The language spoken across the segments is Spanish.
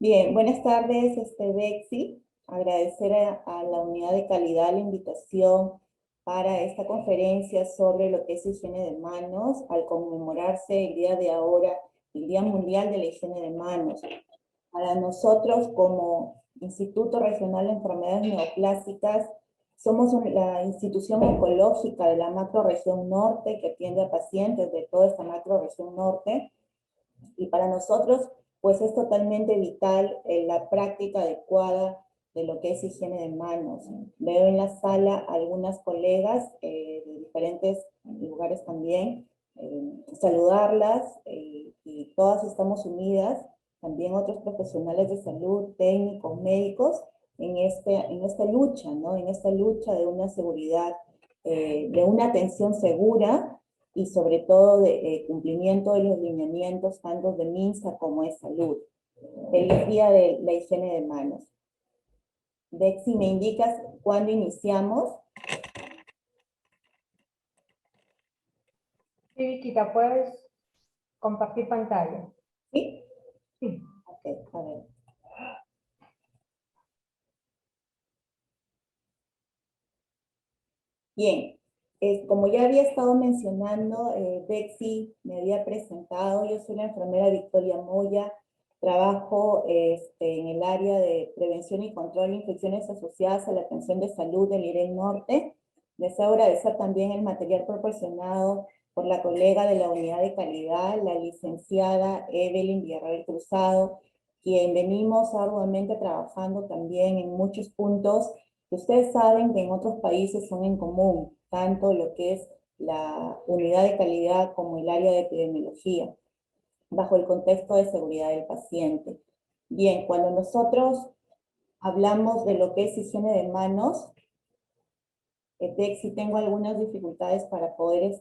Bien, buenas tardes, Bexi. Agradecer a la unidad de calidad la invitación para esta conferencia sobre lo que es higiene de manos, al conmemorarse el día de ahora, el Día Mundial de la Higiene de Manos. Para nosotros, como Instituto Regional de Enfermedades Neoplásicas, somos la institución oncológica de la macrorregión norte que atiende a pacientes de toda esta macrorregión norte. Y para nosotros, pues es totalmente vital la práctica adecuada de lo que es higiene de manos. Veo en la sala algunas colegas de diferentes lugares también, saludarlas, y todas estamos unidas, también otros profesionales de salud, técnicos, médicos, en esta lucha, ¿no? En esta lucha de una seguridad, de una atención segura, y sobre todo de cumplimiento de los lineamientos tanto de MINSA como de salud. Feliz día de la higiene de manos. Bexi, ¿me indicas cuándo iniciamos? Sí, Viquita, puedes compartir pantalla. ¿Sí? Sí. Ok, a ver. Bien, como ya había estado mencionando, Bexi me había presentado, yo soy la enfermera Victoria Moya, trabajo en el área de prevención y control de infecciones asociadas a la atención de salud del IREN Norte. Deseo agradecer también el material proporcionado por la colega de la unidad de calidad, la licenciada Evelyn Villarreal Cruzado, quien venimos arduamente trabajando también en muchos puntos que ustedes saben que en otros países son en común, tanto lo que es la unidad de calidad como el área de epidemiología, bajo el contexto de seguridad del paciente. Bien, cuando nosotros hablamos de lo que es higiene de manos, si tengo algunas dificultades para poder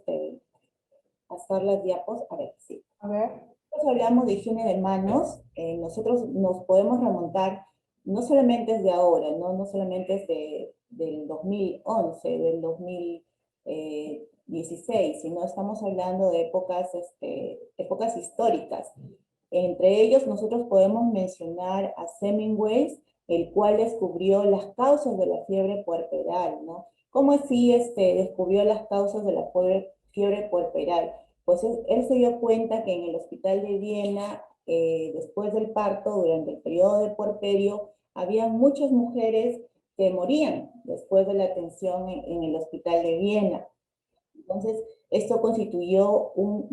pasar las diapos. A ver, sí. A ver. Cuando hablamos de higiene de manos, nosotros nos podemos remontar, no solamente es de ahora, no solamente es del 2011, del 2016, sino estamos hablando de épocas históricas. Entre ellos nosotros podemos mencionar a Semmelweis, el cual descubrió las causas de la fiebre puerperal, ¿no? ¿Cómo así descubrió las causas de la fiebre puerperal? Pues él se dio cuenta que en el hospital de Viena, después del parto, durante el periodo de puerperio, había muchas mujeres que morían después de la atención en el hospital de Viena. Entonces, esto constituyó un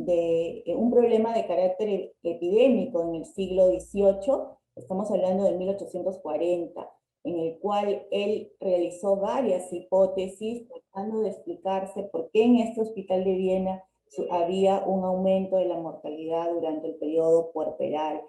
problema de carácter epidémico en el siglo XVIII, estamos hablando de 1840, en el cual él realizó varias hipótesis tratando de explicarse por qué en este hospital de Viena había un aumento de la mortalidad durante el periodo puerperal.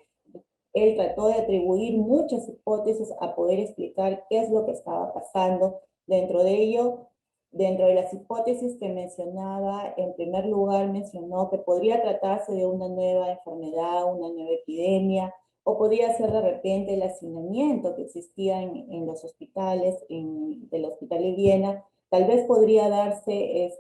Él trató de atribuir muchas hipótesis a poder explicar qué es lo que estaba pasando. Dentro de ello, dentro de las hipótesis que mencionaba, en primer lugar mencionó que podría tratarse de una nueva enfermedad, una nueva epidemia, o podría ser de repente el hacinamiento que existía en los hospitales, del hospital de Viena. Tal vez podría darse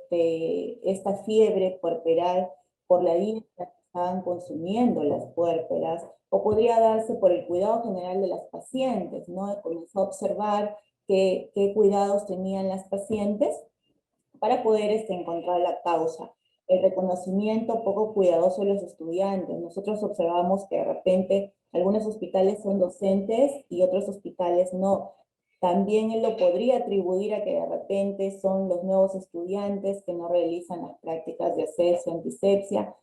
esta fiebre puerperal por la dieta que estaban consumiendo las puérperas, o podría darse por el cuidado general de las pacientes, ¿no? Comenzó a observar qué cuidados tenían las pacientes para poder encontrar la causa. El reconocimiento poco cuidadoso de los estudiantes. Nosotros observamos que de repente algunos hospitales son docentes y otros hospitales no. También él lo podría atribuir a que de repente son los nuevos estudiantes que no realizan las prácticas de asepsia, antisepsia.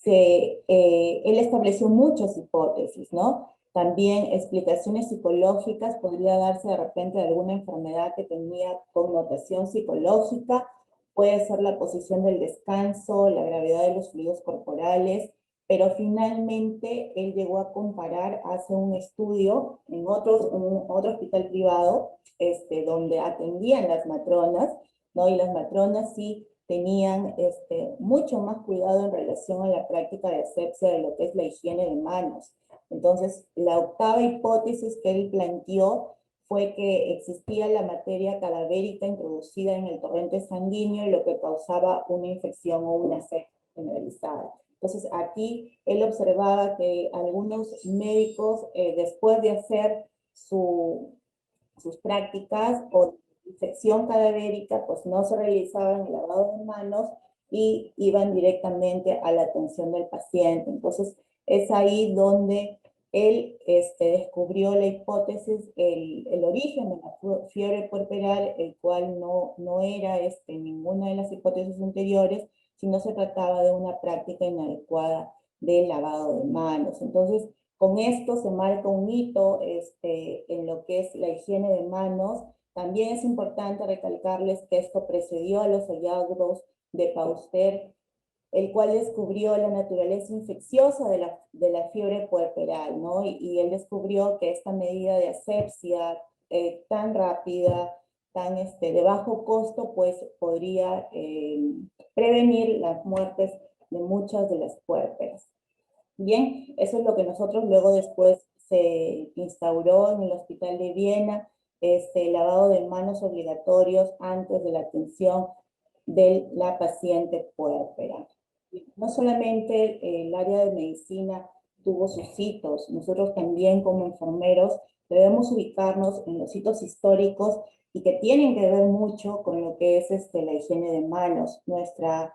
Él estableció muchas hipótesis, ¿no? También explicaciones psicológicas, podría darse de repente de alguna enfermedad que tenía connotación psicológica, puede ser la posición del descanso, la gravedad de los fluidos corporales, pero finalmente él llegó a comparar, hace un estudio en otro hospital privado, donde atendían las matronas, ¿no? Y las matronas sí tenían mucho más cuidado en relación a la práctica de asepsia de lo que es la higiene de manos. Entonces, la octava hipótesis que él planteó fue que existía la materia cadavérica introducida en el torrente sanguíneo, lo que causaba una infección o una sepsis generalizada. Entonces aquí él observaba que algunos médicos, después de hacer sus prácticas o disección cadavérica, pues no se realizaban el lavado de manos y iban directamente a la atención del paciente. Entonces es ahí donde él descubrió la hipótesis, el origen de la fiebre puerperal, el cual no era ninguna de las hipótesis anteriores, sino se trataba de una práctica inadecuada del lavado de manos. Entonces, con esto se marca un hito en lo que es la higiene de manos. También es importante recalcarles que esto precedió a los hallazgos de Pauster, el cual descubrió la naturaleza infecciosa de la fiebre puerperal, ¿no? Y él descubrió que esta medida de asepsia tan rápida, tan de bajo costo, pues podría prevenir las muertes de muchas de las puérperas. Bien, eso es lo que nosotros luego después se instauró en el Hospital de Viena, lavado de manos obligatorios antes de la atención de la paciente puérpera. No solamente el área de medicina tuvo sus hitos, nosotros también como enfermeros debemos ubicarnos en los hitos históricos y que tienen que ver mucho con lo que es la higiene de manos. Nuestra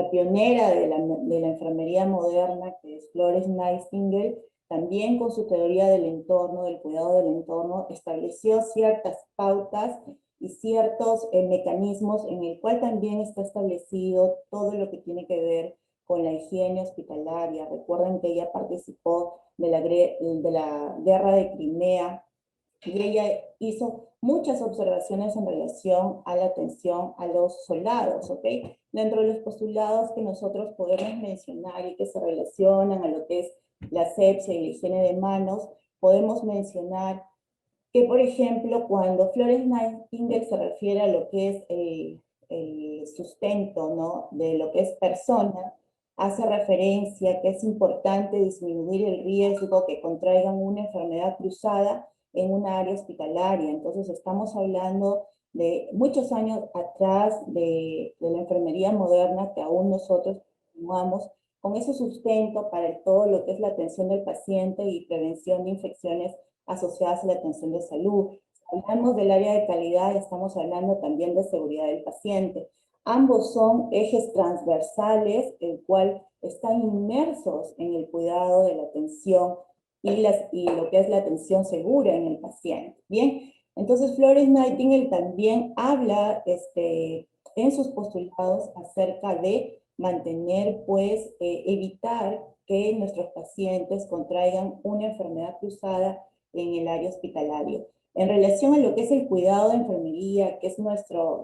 pionera de la enfermería moderna, que es Florence Nightingale, también con su teoría del entorno, del cuidado del entorno, estableció ciertas pautas y ciertos mecanismos en el cual también está establecido todo lo que tiene que ver con la higiene hospitalaria. Recuerden que ella participó de la guerra de Crimea y ella hizo muchas observaciones en relación a la atención a los soldados, ¿ok? Dentro de los postulados que nosotros podemos mencionar y que se relacionan a lo que es la asepsia y la higiene de manos, podemos mencionar que, por ejemplo, cuando Florence Nightingale se refiere a lo que es el sustento, ¿no?, de lo que es persona, hace referencia que es importante disminuir el riesgo que contraigan una enfermedad cruzada en una área hospitalaria. Entonces estamos hablando de muchos años atrás de la enfermería moderna que aún nosotros continuamos con ese sustento para todo lo que es la atención del paciente y prevención de infecciones asociadas a la atención de salud. Si hablamos del área de calidad, estamos hablando también de seguridad del paciente. Ambos son ejes transversales, el cual están inmersos en el cuidado de la atención y lo que es la atención segura en el paciente. Bien, entonces Florence Nightingale también habla en sus postulados acerca de mantener, pues, evitar que nuestros pacientes contraigan una enfermedad cruzada en el área hospitalaria. En relación a lo que es el cuidado de enfermería, que es nuestro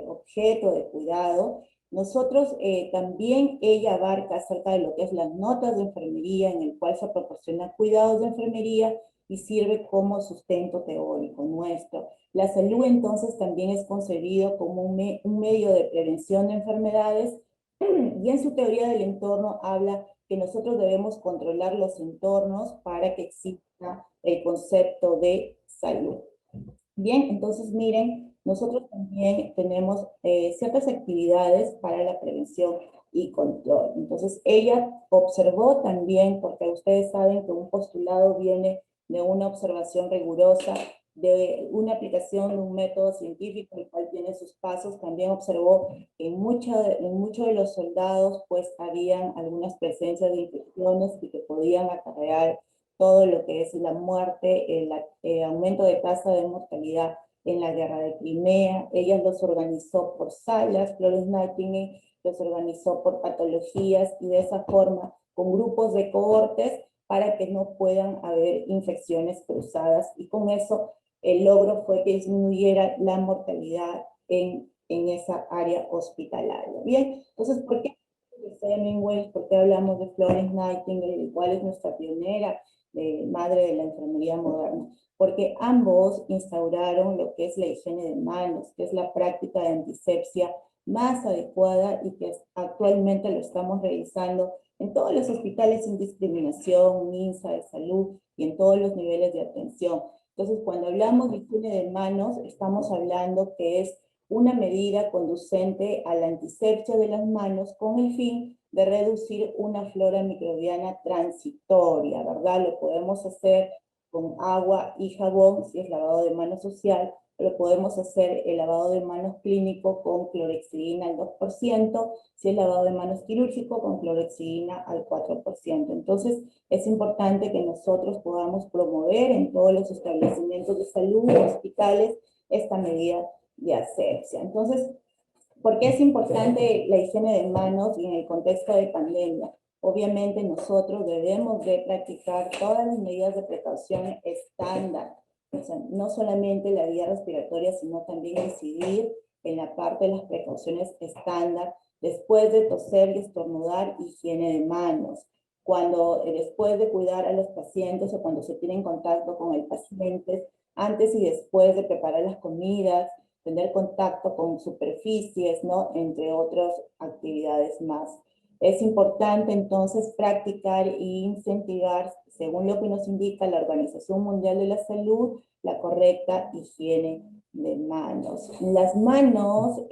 objeto de cuidado, nosotros también ella abarca acerca de lo que es las notas de enfermería, en el cual se proporciona cuidados de enfermería y sirve como sustento teórico nuestro. La salud entonces también es concebido como un medio de prevención de enfermedades y en su teoría del entorno habla que nosotros debemos controlar los entornos para que exista el concepto de salud. Bien, entonces miren, nosotros también tenemos ciertas actividades para la prevención y control. Entonces ella observó también, porque ustedes saben que un postulado viene de una observación rigurosa, de una aplicación de un método científico, el cual tiene sus pasos. También observó que en muchos de los soldados pues habían algunas presencias de infecciones y que podían acarrear todo lo que es la muerte, el aumento de tasa de mortalidad en la guerra de Crimea. Ella los organizó por salas, Florence Nightingale los organizó por patologías y de esa forma con grupos de cohortes para que no puedan haber infecciones cruzadas, y con eso el logro fue que disminuyera la mortalidad en esa área hospitalaria. Bien, entonces, ¿por qué Hemingway? ¿Por qué hablamos de Florence Nightingale? ¿Cuál es nuestra pionera, madre de la enfermería moderna? Porque ambos instauraron lo que es la higiene de manos, que es la práctica de antisepsia más adecuada y que actualmente lo estamos realizando en todos los hospitales sin discriminación, MINSA de salud y en todos los niveles de atención. Entonces, cuando hablamos de higiene de manos, estamos hablando que es una medida conducente a la antisepsia de las manos con el fin de reducir una flora microbiana transitoria, ¿verdad? Lo podemos hacer con agua y jabón, si es lavado de manos social, pero podemos hacer el lavado de manos clínico con clorhexidina al 2%, si es lavado de manos quirúrgico con clorhexidina al 4%. Entonces, es importante que nosotros podamos promover en todos los establecimientos de salud, hospitales, esta medida de asepsia. Entonces, ¿por qué es importante la higiene de manos y en el contexto de pandemia? Obviamente nosotros debemos de practicar todas las medidas de precaución estándar, o sea, no solamente la vía respiratoria, sino también incidir en la parte de las precauciones estándar, después de toser y estornudar, higiene de manos. Cuando después de cuidar a los pacientes o cuando se tiene contacto con el paciente, antes y después de preparar las comidas, tener contacto con superficies, ¿no? Entre otras actividades más. Es importante entonces practicar e incentivar, según lo que nos indica la Organización Mundial de la Salud, la correcta higiene de manos. Las manos,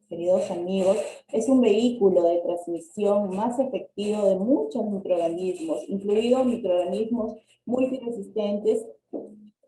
queridos amigos, es un vehículo de transmisión más efectivo de muchos microorganismos, incluidos microorganismos multiresistentes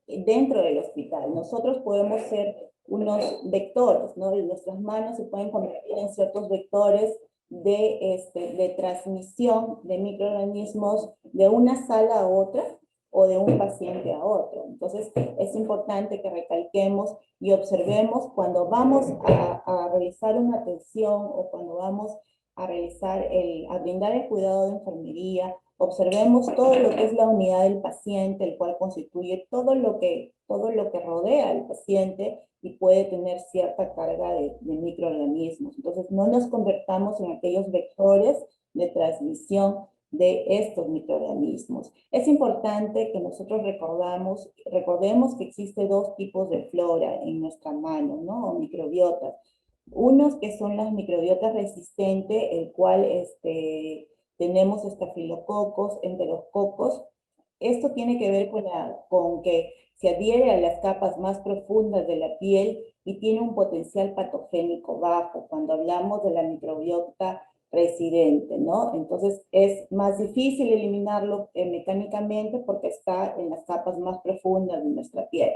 dentro del hospital. Nosotros podemos ser unos vectores, ¿no? Y nuestras manos se pueden convertir en ciertos vectores de transmisión de microorganismos de una sala a otra o de un paciente a otro. Entonces, es importante que recalquemos y observemos cuando vamos a realizar una atención o cuando vamos a a brindar el cuidado de enfermería. Observemos todo lo que es la unidad del paciente, el cual constituye todo lo que rodea al paciente y puede tener cierta carga de microorganismos. Entonces, no nos convertamos en aquellos vectores de transmisión de estos microorganismos. Es importante que nosotros recordemos que existe dos tipos de flora en nuestra mano, ¿no? O microbiotas. Unos que son las microbiotas resistentes, el cual tenemos estafilococos, enterococos. Esto tiene que ver con que se adhiere a las capas más profundas de la piel y tiene un potencial patogénico bajo cuando hablamos de la microbiota residente, ¿no? Entonces es más difícil eliminarlo mecánicamente porque está en las capas más profundas de nuestra piel.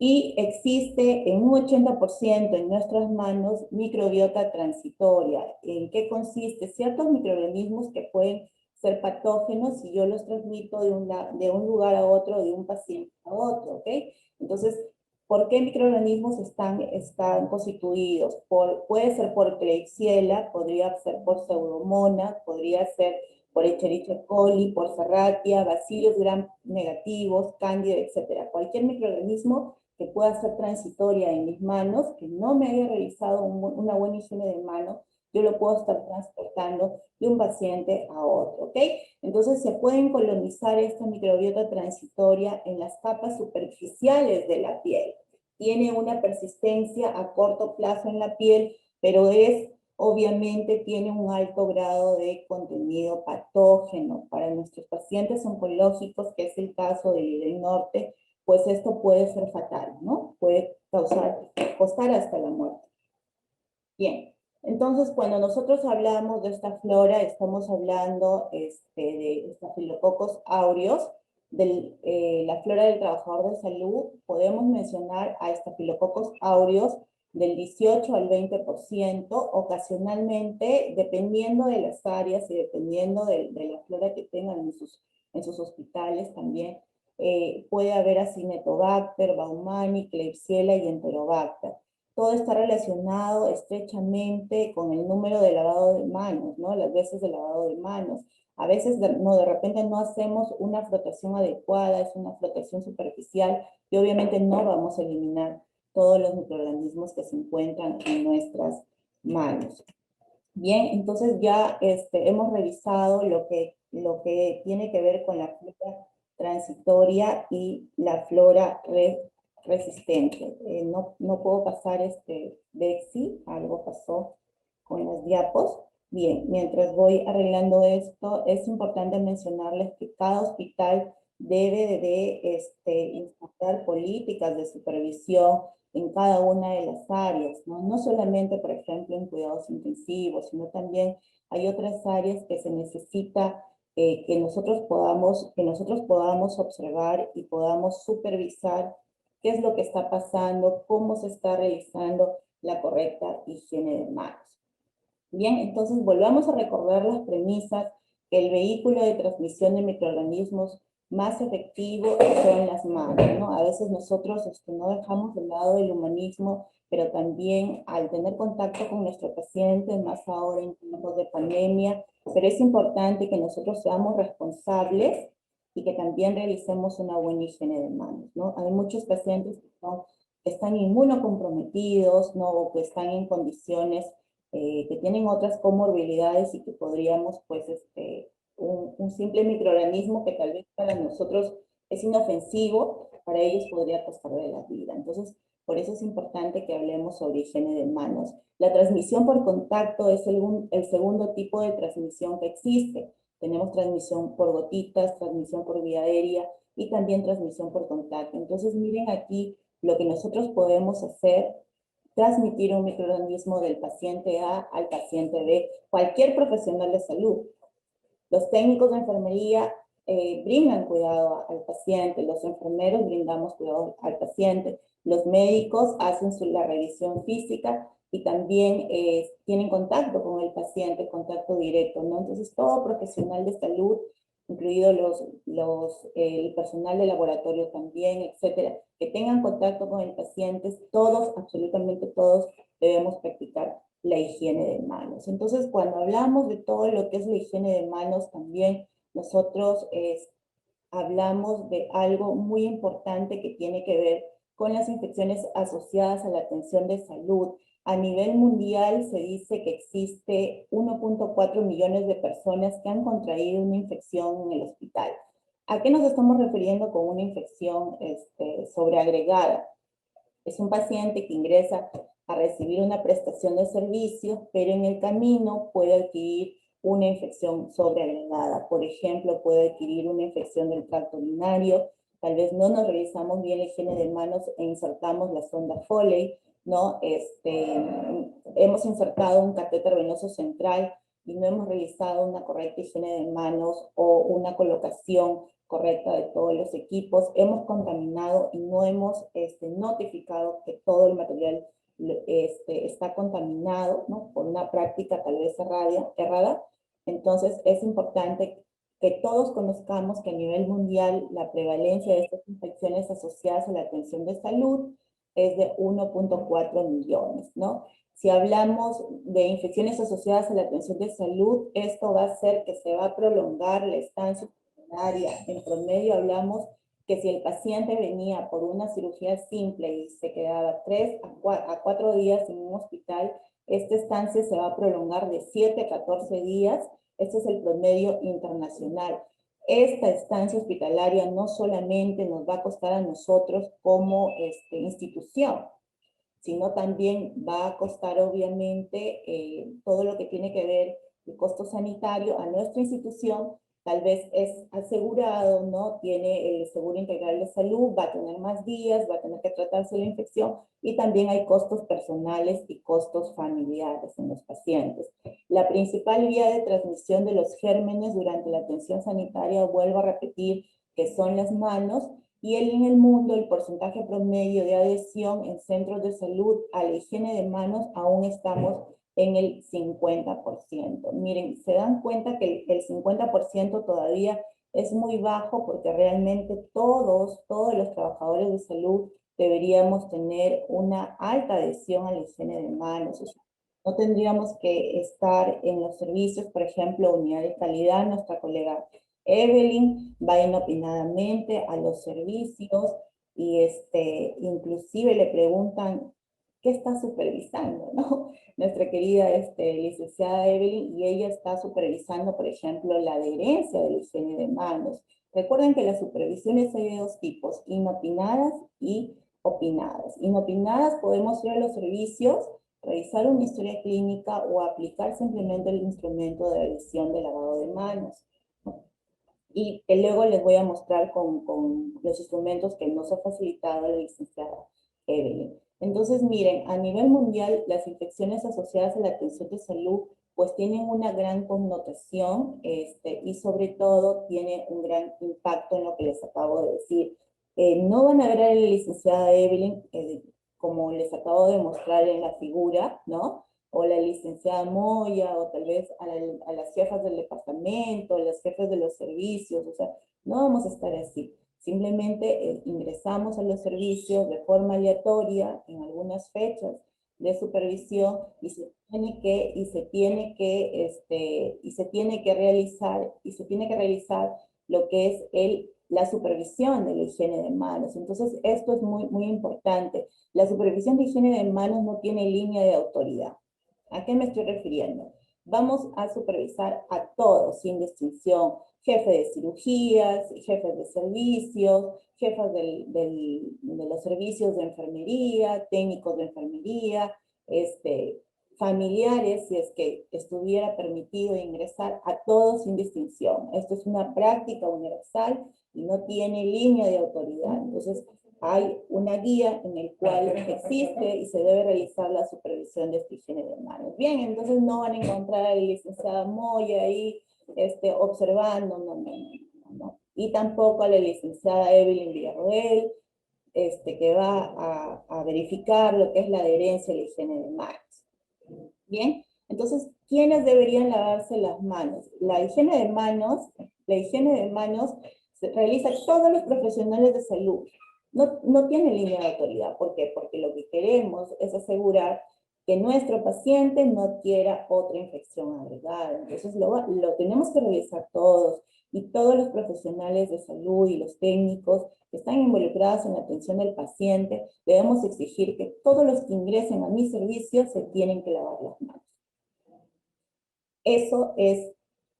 Y existe en un 80% en nuestras manos microbiota transitoria. ¿En qué consiste? Ciertos microorganismos que pueden ser patógenos si yo los transmito de un lugar a otro, de un paciente a otro, ¿ok? Entonces, ¿por qué microorganismos están constituidos? Puede ser por Klebsiella, podría ser por Pseudomonas, podría ser por Escherichia coli, por Serratia, Bacillus gram negativos, Cándida, etc. Cualquier microorganismo que pueda ser transitoria en mis manos, que no me haya realizado una buena higiene de manos, yo lo puedo estar transportando de un paciente a otro, ¿ok? Entonces se pueden colonizar esta microbiota transitoria en las capas superficiales de la piel. Tiene una persistencia a corto plazo en la piel, pero obviamente tiene un alto grado de contenido patógeno. Para nuestros pacientes oncológicos, que es el caso del norte, pues esto puede ser fatal, ¿no? Puede costar hasta la muerte. Bien, entonces cuando nosotros hablamos de esta flora, estamos hablando de Staphylococcus aureus, de la flora del trabajador de salud. Podemos mencionar a Staphylococcus aureus del 18 al 20%, ocasionalmente, dependiendo de las áreas y dependiendo de la flora que tengan en sus hospitales también, puede haber Acinetobacter, Baumannii, Klebsiella y Enterobacter. Todo está relacionado estrechamente con el número de lavado de manos, ¿no? Las veces de lavado de manos. A veces de repente no hacemos una frotación adecuada, es una frotación superficial y obviamente no vamos a eliminar todos los microorganismos que se encuentran en nuestras manos. Bien, entonces ya hemos revisado lo que tiene que ver con la flora transitoria y la flora resistente. No puedo pasar Bexi, algo pasó con las diapos. Bien, mientras voy arreglando esto, es importante mencionarles que cada hospital debe instaurar políticas de supervisión en cada una de las áreas, ¿no? No solamente, por ejemplo, en cuidados intensivos, sino también hay otras áreas que se necesita que nosotros podamos observar y podamos supervisar qué es lo que está pasando, cómo se está realizando la correcta higiene de manos. Bien, entonces volvamos a recordar las premisas que el vehículo de transmisión de microorganismos más efectivo son las manos, ¿no? A veces nosotros no dejamos de lado el humanismo, pero también al tener contacto con nuestro paciente, más ahora en tiempos de pandemia, pero es importante que nosotros seamos responsables y que también realicemos una buena higiene de manos, ¿no? Hay muchos pacientes que están inmunocomprometidos, ¿no? O que están en condiciones que tienen otras comorbilidades y que podríamos, pues, un simple microorganismo que tal vez para nosotros es inofensivo, para ellos podría costarle la vida. Entonces, por eso es importante que hablemos sobre higiene de manos. La transmisión por contacto es el segundo tipo de transmisión que existe. Tenemos transmisión por gotitas, transmisión por vía aérea y también transmisión por contacto. Entonces, miren aquí lo que nosotros podemos hacer: transmitir un microorganismo del paciente A al paciente B, cualquier profesional de salud. Los técnicos de enfermería brindan cuidado al paciente, los enfermeros brindamos cuidado al paciente, los médicos hacen la revisión física y también tienen contacto con el paciente, contacto directo, ¿no? Entonces, todo profesional de salud, incluido el personal de laboratorio también, etcétera, que tengan contacto con el paciente, todos, absolutamente todos, debemos practicar la higiene de manos. Entonces, cuando hablamos de todo lo que es la higiene de manos, también nosotros hablamos de algo muy importante que tiene que ver con las infecciones asociadas a la atención de salud. A nivel mundial se dice que existe 1.4 millones de personas que han contraído una infección en el hospital. ¿A qué nos estamos refiriendo con una infección sobreagregada? Es un paciente que ingresa a recibir una prestación de servicios, pero en el camino puede adquirir una infección sobreagregada. Por ejemplo, puede adquirir una infección del tracto urinario, tal vez no nos revisamos bien la higiene de manos e insertamos la sonda Foley, ¿no? Hemos insertado un catéter venoso central y no hemos realizado una correcta higiene de manos o una colocación correcta de todos los equipos, hemos contaminado y no hemos notificado que todo el material está contaminado, ¿no? Por una práctica tal vez errada. Entonces es importante que todos conozcamos que a nivel mundial la prevalencia de estas infecciones asociadas a la atención de salud es de 1.4 millones, ¿no? Si hablamos de infecciones asociadas a la atención de salud, esto va a hacer que se va a prolongar la estancia hospitalaria. En promedio hablamos que si el paciente venía por una cirugía simple y se quedaba 3 a 4 días en un hospital, esta estancia se va a prolongar de 7 a 14 días. Este es el promedio internacional. Esta estancia hospitalaria no solamente nos va a costar a nosotros como institución, sino también va a costar obviamente todo lo que tiene que ver el costo sanitario a nuestra institución. Tal vez es asegurado, ¿no? Tiene el seguro integral de salud, va a tener más días, va a tener que tratarse la infección y también hay costos personales y costos familiares en los pacientes. La principal vía de transmisión de los gérmenes durante la atención sanitaria, vuelvo a repetir, que son las manos, y en el mundo el porcentaje promedio de adhesión en centros de salud a la higiene de manos aún estamos en el 50%. Miren, se dan cuenta que el 50% todavía es muy bajo porque realmente todos los trabajadores de salud deberíamos tener una alta adhesión a la higiene de manos. O sea, no tendríamos que estar en los servicios, por ejemplo, unidad de calidad, nuestra colega Evelyn va inopinadamente a los servicios y inclusive le preguntan qué está supervisando, ¿no? Nuestra querida licenciada Evelyn, y ella está supervisando, por ejemplo, la adherencia de la higiene de manos. Recuerden que las supervisiones hay de dos tipos, inopinadas y opinadas. Inopinadas, podemos ir a los servicios, revisar una historia clínica o aplicar simplemente el instrumento de revisión de lavado de manos. y que luego les voy a mostrar con los instrumentos que nos ha facilitado la licenciada Evelyn. Entonces, miren, a nivel mundial, las infecciones asociadas a la atención de salud pues tienen una gran connotación y sobre todo tiene un gran impacto en lo que les acabo de decir. No van a ver a la licenciada Evelyn, como les acabo de mostrar en la figura, ¿no? O la licenciada Moya, o tal vez a las jefas del departamento, las jefas de los servicios, o sea, no vamos a estar así. Simplemente ingresamos a los servicios de forma aleatoria en algunas fechas de supervisión y se tiene que realizar lo que es la supervisión de la higiene de manos. Entonces, esto es muy, muy importante. La supervisión de higiene de manos no tiene línea de autoridad. ¿A qué me estoy refiriendo? Vamos a supervisar a todos, sin distinción, jefe de cirugías, jefes de servicios, jefas de los servicios de enfermería, técnicos de enfermería, familiares, si es que estuviera permitido ingresar a todos sin distinción. Esto es una práctica universal y no tiene línea de autoridad. Entonces, hay una guía en el cual existe y se debe realizar la supervisión de esta higiene de manos. Bien, entonces no van a encontrar a la licenciada Moya ahí observando, no. Y tampoco a la licenciada Evelyn Villarroel, que va a verificar lo que es la adherencia a la higiene de manos. Bien, entonces, ¿quiénes deberían lavarse las manos? La higiene de manos se realiza todos los profesionales de salud. No tiene línea de autoridad. ¿Por qué? Porque lo que queremos es asegurar que nuestro paciente no adquiera otra infección agregada. Entonces lo tenemos que realizar todos, y todos los profesionales de salud y los técnicos que están involucrados en la atención del paciente, debemos exigir que todos los que ingresen a mi servicio se tienen que lavar las manos. Eso es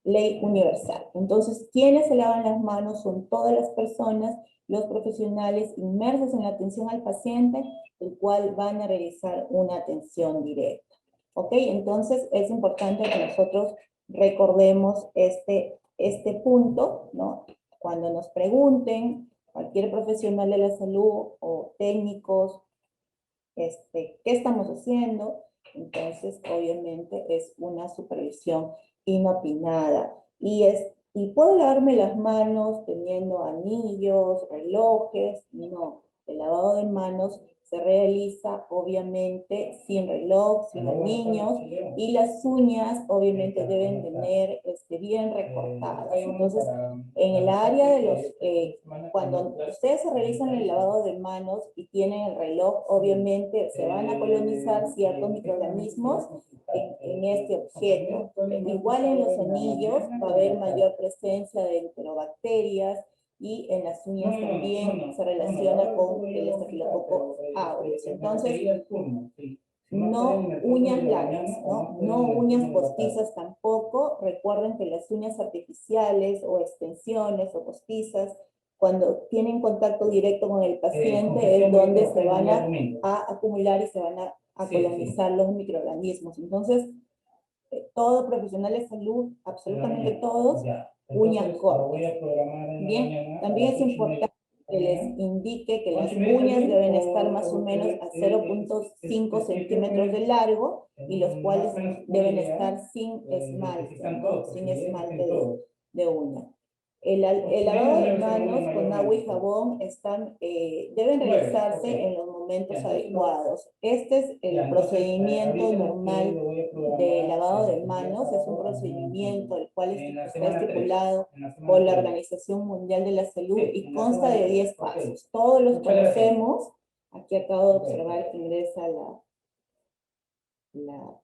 ley universal. Entonces, quienes se lavan las manos son todas las personas, los profesionales inmersos en la atención al paciente, el cual van a realizar una atención directa. ¿Ok? Entonces, es importante que nosotros recordemos este punto, ¿no? Cuando nos pregunten, cualquier profesional de la salud o técnicos, ¿qué estamos haciendo? Entonces, obviamente, es una supervisión inopinada. ¿Y puedo lavarme las manos teniendo anillos, relojes? No. El lavado de manos se realiza, obviamente, sin reloj, sin anillos, y las uñas, obviamente, deben tener bien recortadas. Entonces, en el área de cuando ustedes se realizan el lavado de manos y tienen el reloj, obviamente se van a colonizar ciertos microorganismos en este objeto. Igual en los anillos va a haber mayor presencia de enterobacterias, y en las uñas también se relaciona con el estafilococo aureus. Entonces, no uñas largas, no uñas postizas tampoco. Recuerden que las uñas artificiales o extensiones o postizas, cuando tienen contacto directo con el paciente, es donde se van a acumular y se van a colonizar los microorganismos. Entonces, todo profesional de salud, absolutamente todos, uñas cortas. Bien, también es importante que les indique que las uñas deben estar más o menos a 0.5 centímetros de largo, y los cuales deben estar sin esmalte, sin esmalte de uña. El lavado de manos con agua y jabón deben realizarse en los momentos adecuados. Este es el procedimiento normal de lavado de manos. Es un procedimiento el cual está estipulado por la Organización Mundial de la Salud y consta de 10 pasos. Todos los conocemos. Aquí acabo de observar que ingresa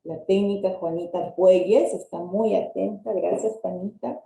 la técnica Juanita Puelles. Está muy atenta. Gracias, Juanita.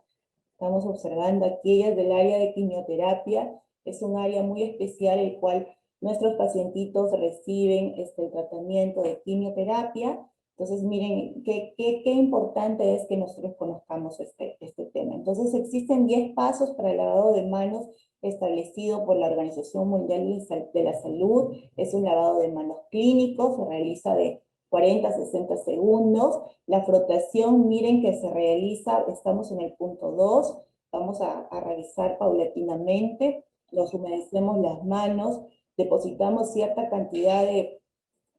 Estamos observando aquí es del área de quimioterapia. Es un área muy especial el cual nuestros pacientitos reciben el tratamiento de quimioterapia. Entonces, miren, qué importante es que nosotros conozcamos este tema. Entonces, existen 10 pasos para el lavado de manos establecido por la Organización Mundial de la Salud. Es un lavado de manos clínico, se realiza de 40 a 60 segundos. La frotación, miren que se realiza, estamos en el punto 2, Vamos a revisar paulatinamente, nos humedecemos las manos, depositamos cierta cantidad de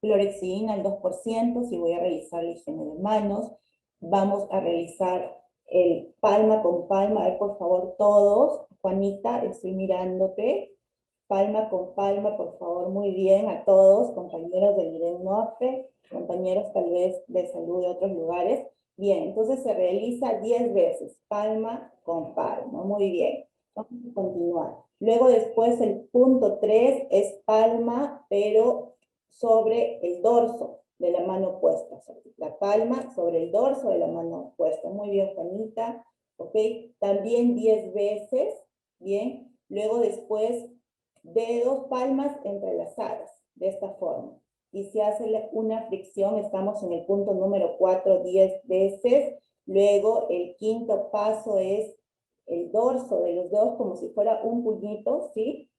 clorexidina al 2%, si voy a realizar la higiene de manos. Vamos a realizar el palma con palma, a ver por favor todos, Juanita, estoy mirándote, palma con palma, por favor, muy bien a todos, compañeros del IREN Norte, compañeros tal vez de salud de otros lugares. Bien, entonces se realiza 10 veces, palma con palma, muy bien. Vamos a continuar. Luego después el punto 3 es palma, pero sobre el dorso de la mano opuesta. La palma sobre el dorso de la mano opuesta. Muy bien, Juanita. ¿Ok? También 10 veces. Bien. Luego después, dedos, palmas entrelazadas. De esta forma. Y se hace una fricción. Estamos en el punto número 4, 10 veces. Luego el quinto paso es el dorso de los dedos como si fuera un puñito, ¿sí?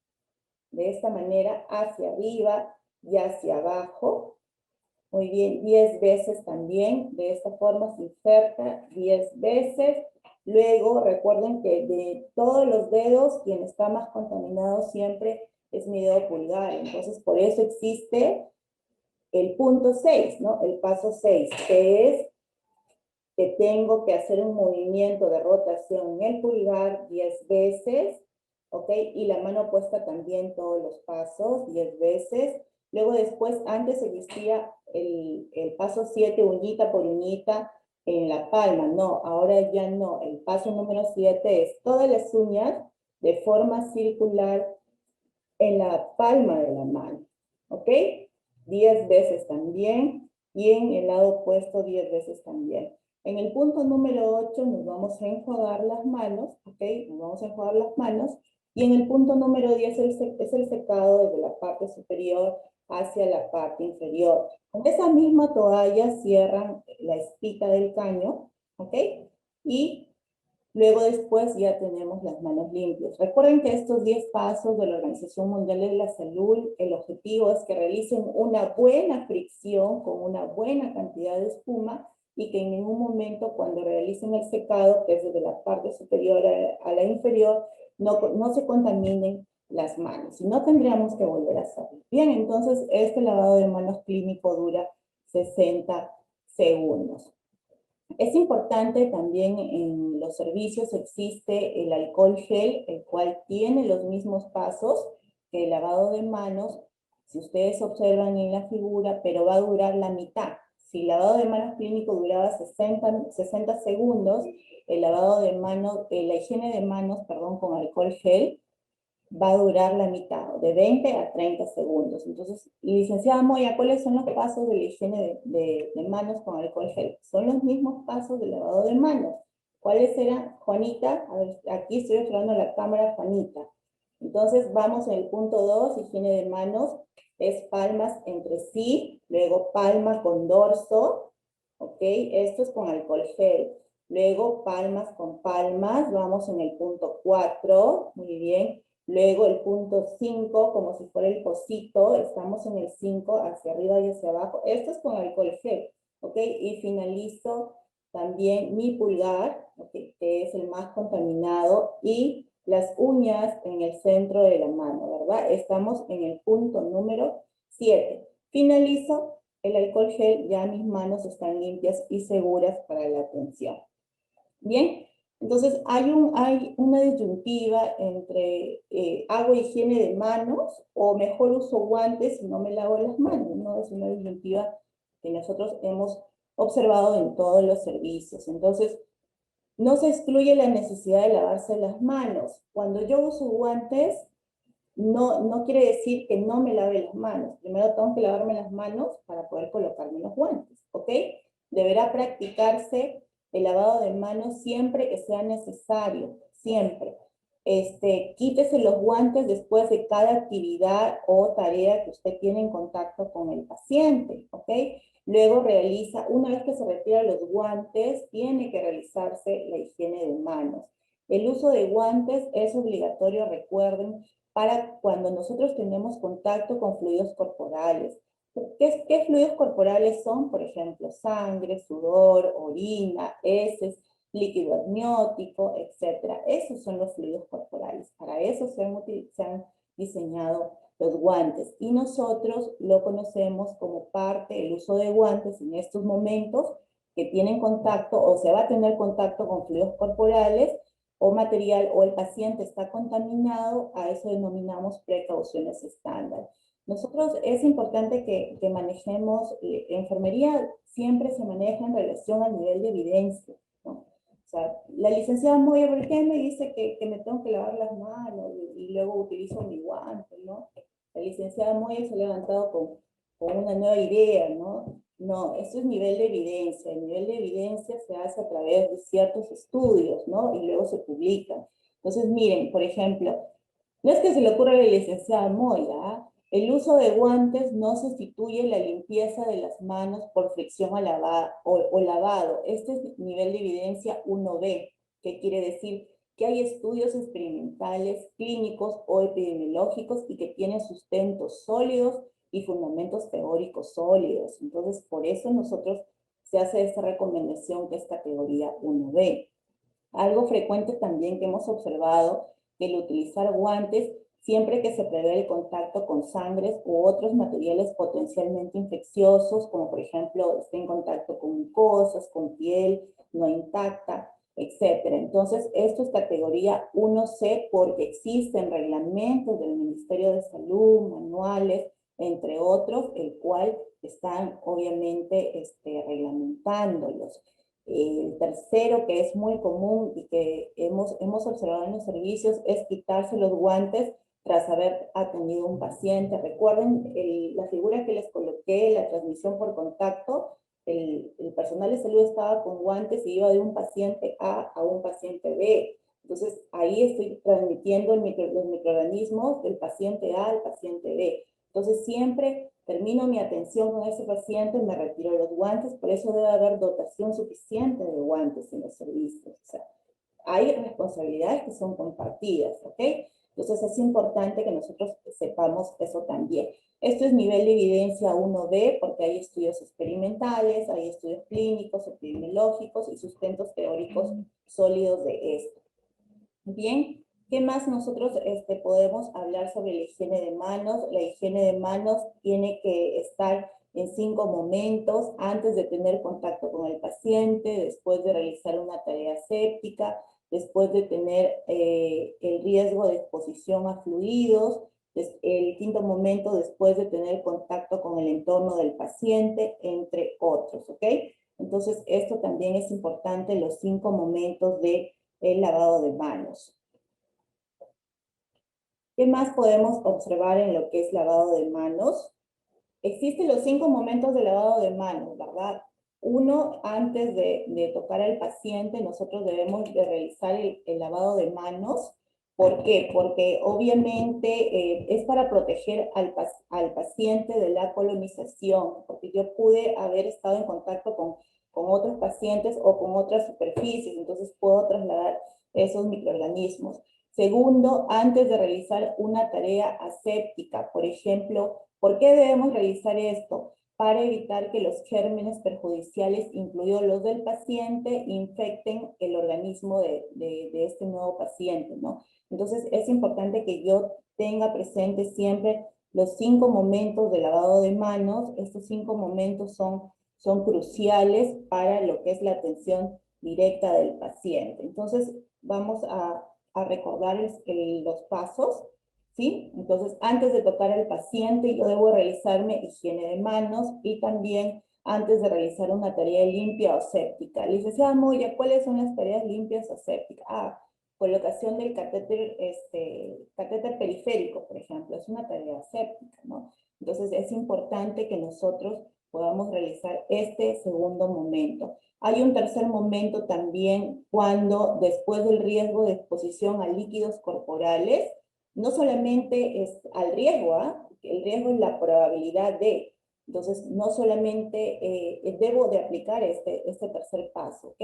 De esta manera hacia arriba y hacia abajo. Muy bien, 10 veces también. De esta forma se inserta 10 veces. Luego, recuerden que de todos los dedos, quien está más contaminado siempre es mi dedo pulgar. Entonces, por eso existe el punto 6, ¿no? El paso 6, que es que tengo que hacer un movimiento de rotación en el pulgar 10 veces, ¿ok? Y la mano opuesta también todos los pasos 10 veces. Luego después, antes existía el paso 7, uñita por uñita en la palma. No, ahora ya no. El paso número 7 es todas las uñas de forma circular en la palma de la mano, ¿ok? 10 veces también, y en el lado opuesto 10 veces también. En el punto número 8 nos vamos a enjuagar las manos, ¿ok? Nos vamos a enjuagar las manos, y en el punto número 10 es el secado desde la parte superior hacia la parte inferior. Con esa misma toalla cierran la espita del caño, ¿ok? Y luego después ya tenemos las manos limpias. Recuerden que estos 10 pasos de la Organización Mundial de la Salud, el objetivo es que realicen una buena fricción con una buena cantidad de espuma y que en ningún momento cuando realicen el secado, que es desde la parte superior a la inferior, no se contaminen las manos. Si no, tendríamos que volver a hacerlo. Bien, entonces este lavado de manos clínico dura 60 segundos. Es importante también en los servicios existe el alcohol gel, el cual tiene los mismos pasos que el lavado de manos, si ustedes observan en la figura, pero va a durar la mitad. Si el lavado de manos clínico duraba 60 segundos, el lavado de manos, la higiene de manos, perdón, con alcohol gel, va a durar la mitad, de 20 a 30 segundos. Entonces, licenciada Moya, ¿cuáles son los pasos de la higiene de manos con alcohol gel? Son los mismos pasos del lavado de manos. ¿Cuáles eran, Juanita? A ver, aquí estoy observando la cámara, Juanita. Entonces, vamos en el punto 2, higiene de manos, es palmas entre sí, luego palma con dorso, ¿ok? Esto es con alcohol gel. Luego palmas con palmas, vamos en el punto 4, muy bien. Luego el punto 5, como si fuera el cosito, estamos en el 5, hacia arriba y hacia abajo. Esto es con alcohol gel, ¿ok? Y finalizo también mi pulgar, ¿okay? Que es el más contaminado, y las uñas en el centro de la mano, ¿verdad? Estamos en el punto número 7. Finalizo el alcohol gel, ya mis manos están limpias y seguras para la atención. Bien, entonces hay una disyuntiva entre hago higiene de manos o mejor uso guantes y no me lavo las manos, ¿no? Es una disyuntiva que nosotros hemos observado en todos los servicios. Entonces, no se excluye la necesidad de lavarse las manos. Cuando yo uso guantes, no quiere decir que no me lave las manos. Primero tengo que lavarme las manos para poder colocarme los guantes, ¿ok? Deberá practicarse el lavado de manos siempre que sea necesario, siempre. Quítese los guantes después de cada actividad o tarea que usted tiene en contacto con el paciente, ¿ok? Luego realiza, una vez que se retira los guantes, tiene que realizarse la higiene de manos. El uso de guantes es obligatorio, recuerden, para cuando nosotros tenemos contacto con fluidos corporales. ¿Qué fluidos corporales son? Por ejemplo, sangre, sudor, orina, heces. líquido amniótico, etc. Esos son los fluidos corporales. Para eso se han diseñado los guantes. Y nosotros lo conocemos como parte del uso de guantes en estos momentos que tienen contacto o se va a tener contacto con fluidos corporales o material o el paciente está contaminado, a eso denominamos precauciones estándar. Nosotros es importante que manejemos, enfermería siempre se maneja en relación al nivel de evidencia, ¿no? O sea, la licenciada Moya, ¿por qué me dice que me tengo que lavar las manos y luego utilizo mi guante, ¿no? La licenciada Moya se ha levantado con una nueva idea, ¿no? No, eso es nivel de evidencia. El nivel de evidencia se hace a través de ciertos estudios, ¿no? Y luego se publican. Entonces, miren, por ejemplo, no es que se le ocurra a la licenciada Moya, ¿ah? El uso de guantes no sustituye la limpieza de las manos por fricción o lavado. Este es nivel de evidencia 1B, que quiere decir que hay estudios experimentales, clínicos o epidemiológicos y que tienen sustentos sólidos y fundamentos teóricos sólidos. Entonces, por eso nosotros se hace esta recomendación que es categoría 1B. Algo frecuente también que hemos observado que el utilizar guantes siempre que se prevé el contacto con sangres u otros materiales potencialmente infecciosos, como por ejemplo esté en contacto con mucosas, con piel no intacta, etc. Entonces, esto es categoría 1C porque existen reglamentos del Ministerio de Salud, manuales, entre otros, el cual están obviamente reglamentándolos. El tercero, que es muy común y que hemos observado en los servicios, es quitarse los guantes tras haber atendido un paciente. Recuerden la figura que les coloqué, la transmisión por contacto, el personal de salud estaba con guantes y iba de un paciente A a un paciente B. Entonces, ahí estoy transmitiendo los microorganismos del paciente A al paciente B. Entonces, siempre termino mi atención con ese paciente, me retiro los guantes, por eso debe haber dotación suficiente de guantes en los servicios. O sea, hay responsabilidades que son compartidas, ¿ok? Entonces es importante que nosotros sepamos eso también. Esto es nivel de evidencia 1B porque hay estudios experimentales, hay estudios clínicos, epidemiológicos y sustentos teóricos sólidos de esto. Bien, ¿qué más nosotros podemos hablar sobre la higiene de manos? La higiene de manos tiene que estar en 5 momentos: antes de tener contacto con el paciente, después de realizar una tarea séptica, después de tener el riesgo de exposición a fluidos, el quinto momento después de tener contacto con el entorno del paciente, entre otros, ¿ok? Entonces, esto también es importante, los 5 momentos de el lavado de manos. ¿Qué más podemos observar en lo que es lavado de manos? Existen los 5 momentos de lavado de manos, ¿verdad? Uno, antes de tocar al paciente, nosotros debemos de realizar el lavado de manos. ¿Por qué? Porque obviamente es para proteger al paciente de la colonización, porque yo pude haber estado en contacto con otros pacientes o con otras superficies, entonces puedo trasladar esos microorganismos. Segundo, antes de realizar una tarea aséptica, por ejemplo, ¿por qué debemos realizar esto? Para evitar que los gérmenes perjudiciales, incluidos los del paciente, infecten el organismo de este nuevo paciente, ¿no? Entonces es importante que yo tenga presente siempre los 5 momentos de lavado de manos. Estos 5 momentos son cruciales para lo que es la atención directa del paciente. Entonces vamos a recordar los pasos, ¿sí? Entonces, antes de tocar al paciente, yo debo realizarme higiene de manos y también antes de realizar una tarea limpia o séptica. Licenciada Moya, ¿cuáles son las tareas limpias o sépticas? Colocación del catéter periférico, por ejemplo, es una tarea séptica, ¿no? Entonces, es importante que nosotros podamos realizar este segundo momento. Hay un tercer momento también cuando después del riesgo de exposición a líquidos corporales, no solamente es al riesgo, el riesgo es la probabilidad de, entonces no solamente debo de aplicar este tercer paso, ¿ok?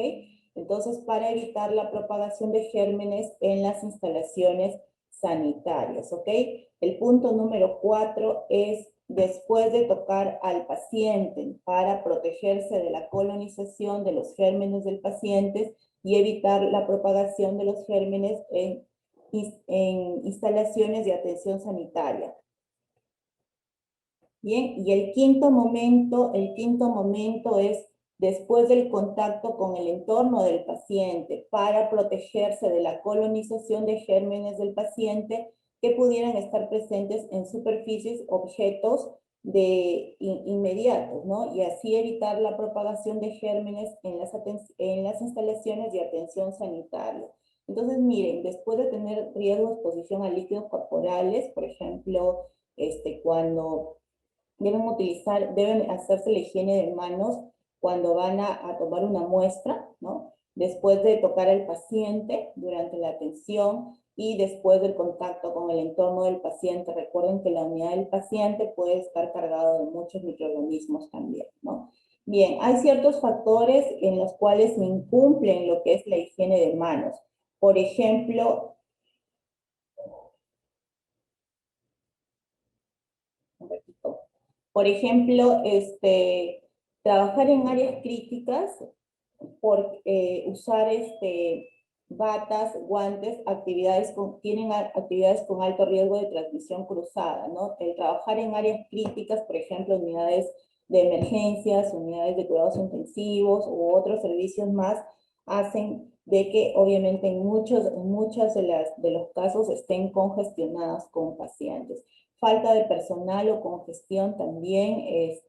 Entonces, para evitar la propagación de gérmenes en las instalaciones sanitarias, ¿ok? El punto número 4 es después de tocar al paciente para protegerse de la colonización de los gérmenes del paciente y evitar la propagación de los gérmenes en instalaciones de atención sanitaria. Bien, y el quinto momento es después del contacto con el entorno del paciente para protegerse de la colonización de gérmenes del paciente que pudieran estar presentes en superficies, objetos inmediatos, ¿no? Y así evitar la propagación de gérmenes en las instalaciones de atención sanitaria. Entonces, miren, después de tener riesgo de exposición a líquidos corporales, por ejemplo, cuando deben hacerse la higiene de manos cuando van a tomar una muestra, ¿no? Después de tocar al paciente durante la atención y después del contacto con el entorno del paciente. Recuerden que la unidad del paciente puede estar cargado de muchos microorganismos también, ¿no? Bien, hay ciertos factores en los cuales se incumplen lo que es la higiene de manos. Por ejemplo, trabajar en áreas críticas por usar batas, guantes, tienen actividades con alto riesgo de transmisión cruzada, ¿no? El trabajar en áreas críticas, por ejemplo, unidades de emergencias, unidades de cuidados intensivos u otros servicios más, hacen de que obviamente en muchos de los casos estén congestionadas con pacientes. Falta de personal o congestión también,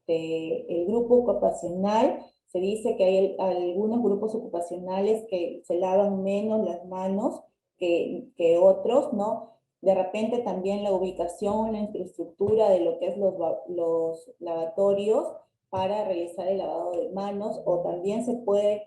el grupo ocupacional, se dice que hay algunos grupos ocupacionales que se lavan menos las manos que otros, ¿no? De repente también la ubicación, la infraestructura de lo que es los lavatorios para realizar el lavado de manos, o también se puede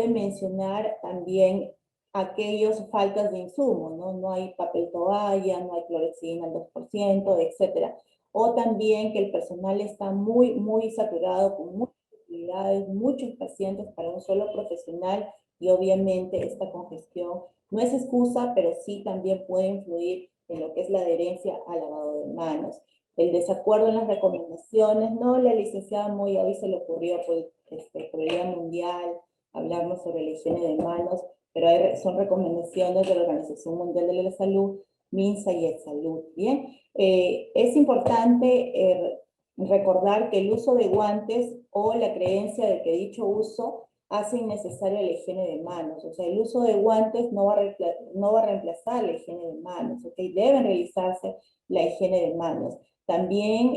mencionar también aquellos faltas de insumos, ¿no? No hay papel toalla, no hay clorexidina al 2%, etcétera. O también que el personal está muy saturado con muchas actividades, muchos pacientes para un solo profesional, y obviamente esta congestión no es excusa, pero sí también puede influir en lo que es la adherencia al lavado de manos. El desacuerdo en las recomendaciones, no, la licenciada Moy hoy se le ocurrió por el Día Mundial hablarnos sobre la higiene de manos, pero son recomendaciones de la Organización Mundial de la Salud, MINSA y EdSalud. Bien, es importante recordar que el uso de guantes o la creencia de que dicho uso hace innecesaria la higiene de manos. O sea, el uso de guantes no va a reemplazar la higiene de manos, ¿ok? Deben realizarse la higiene de manos. También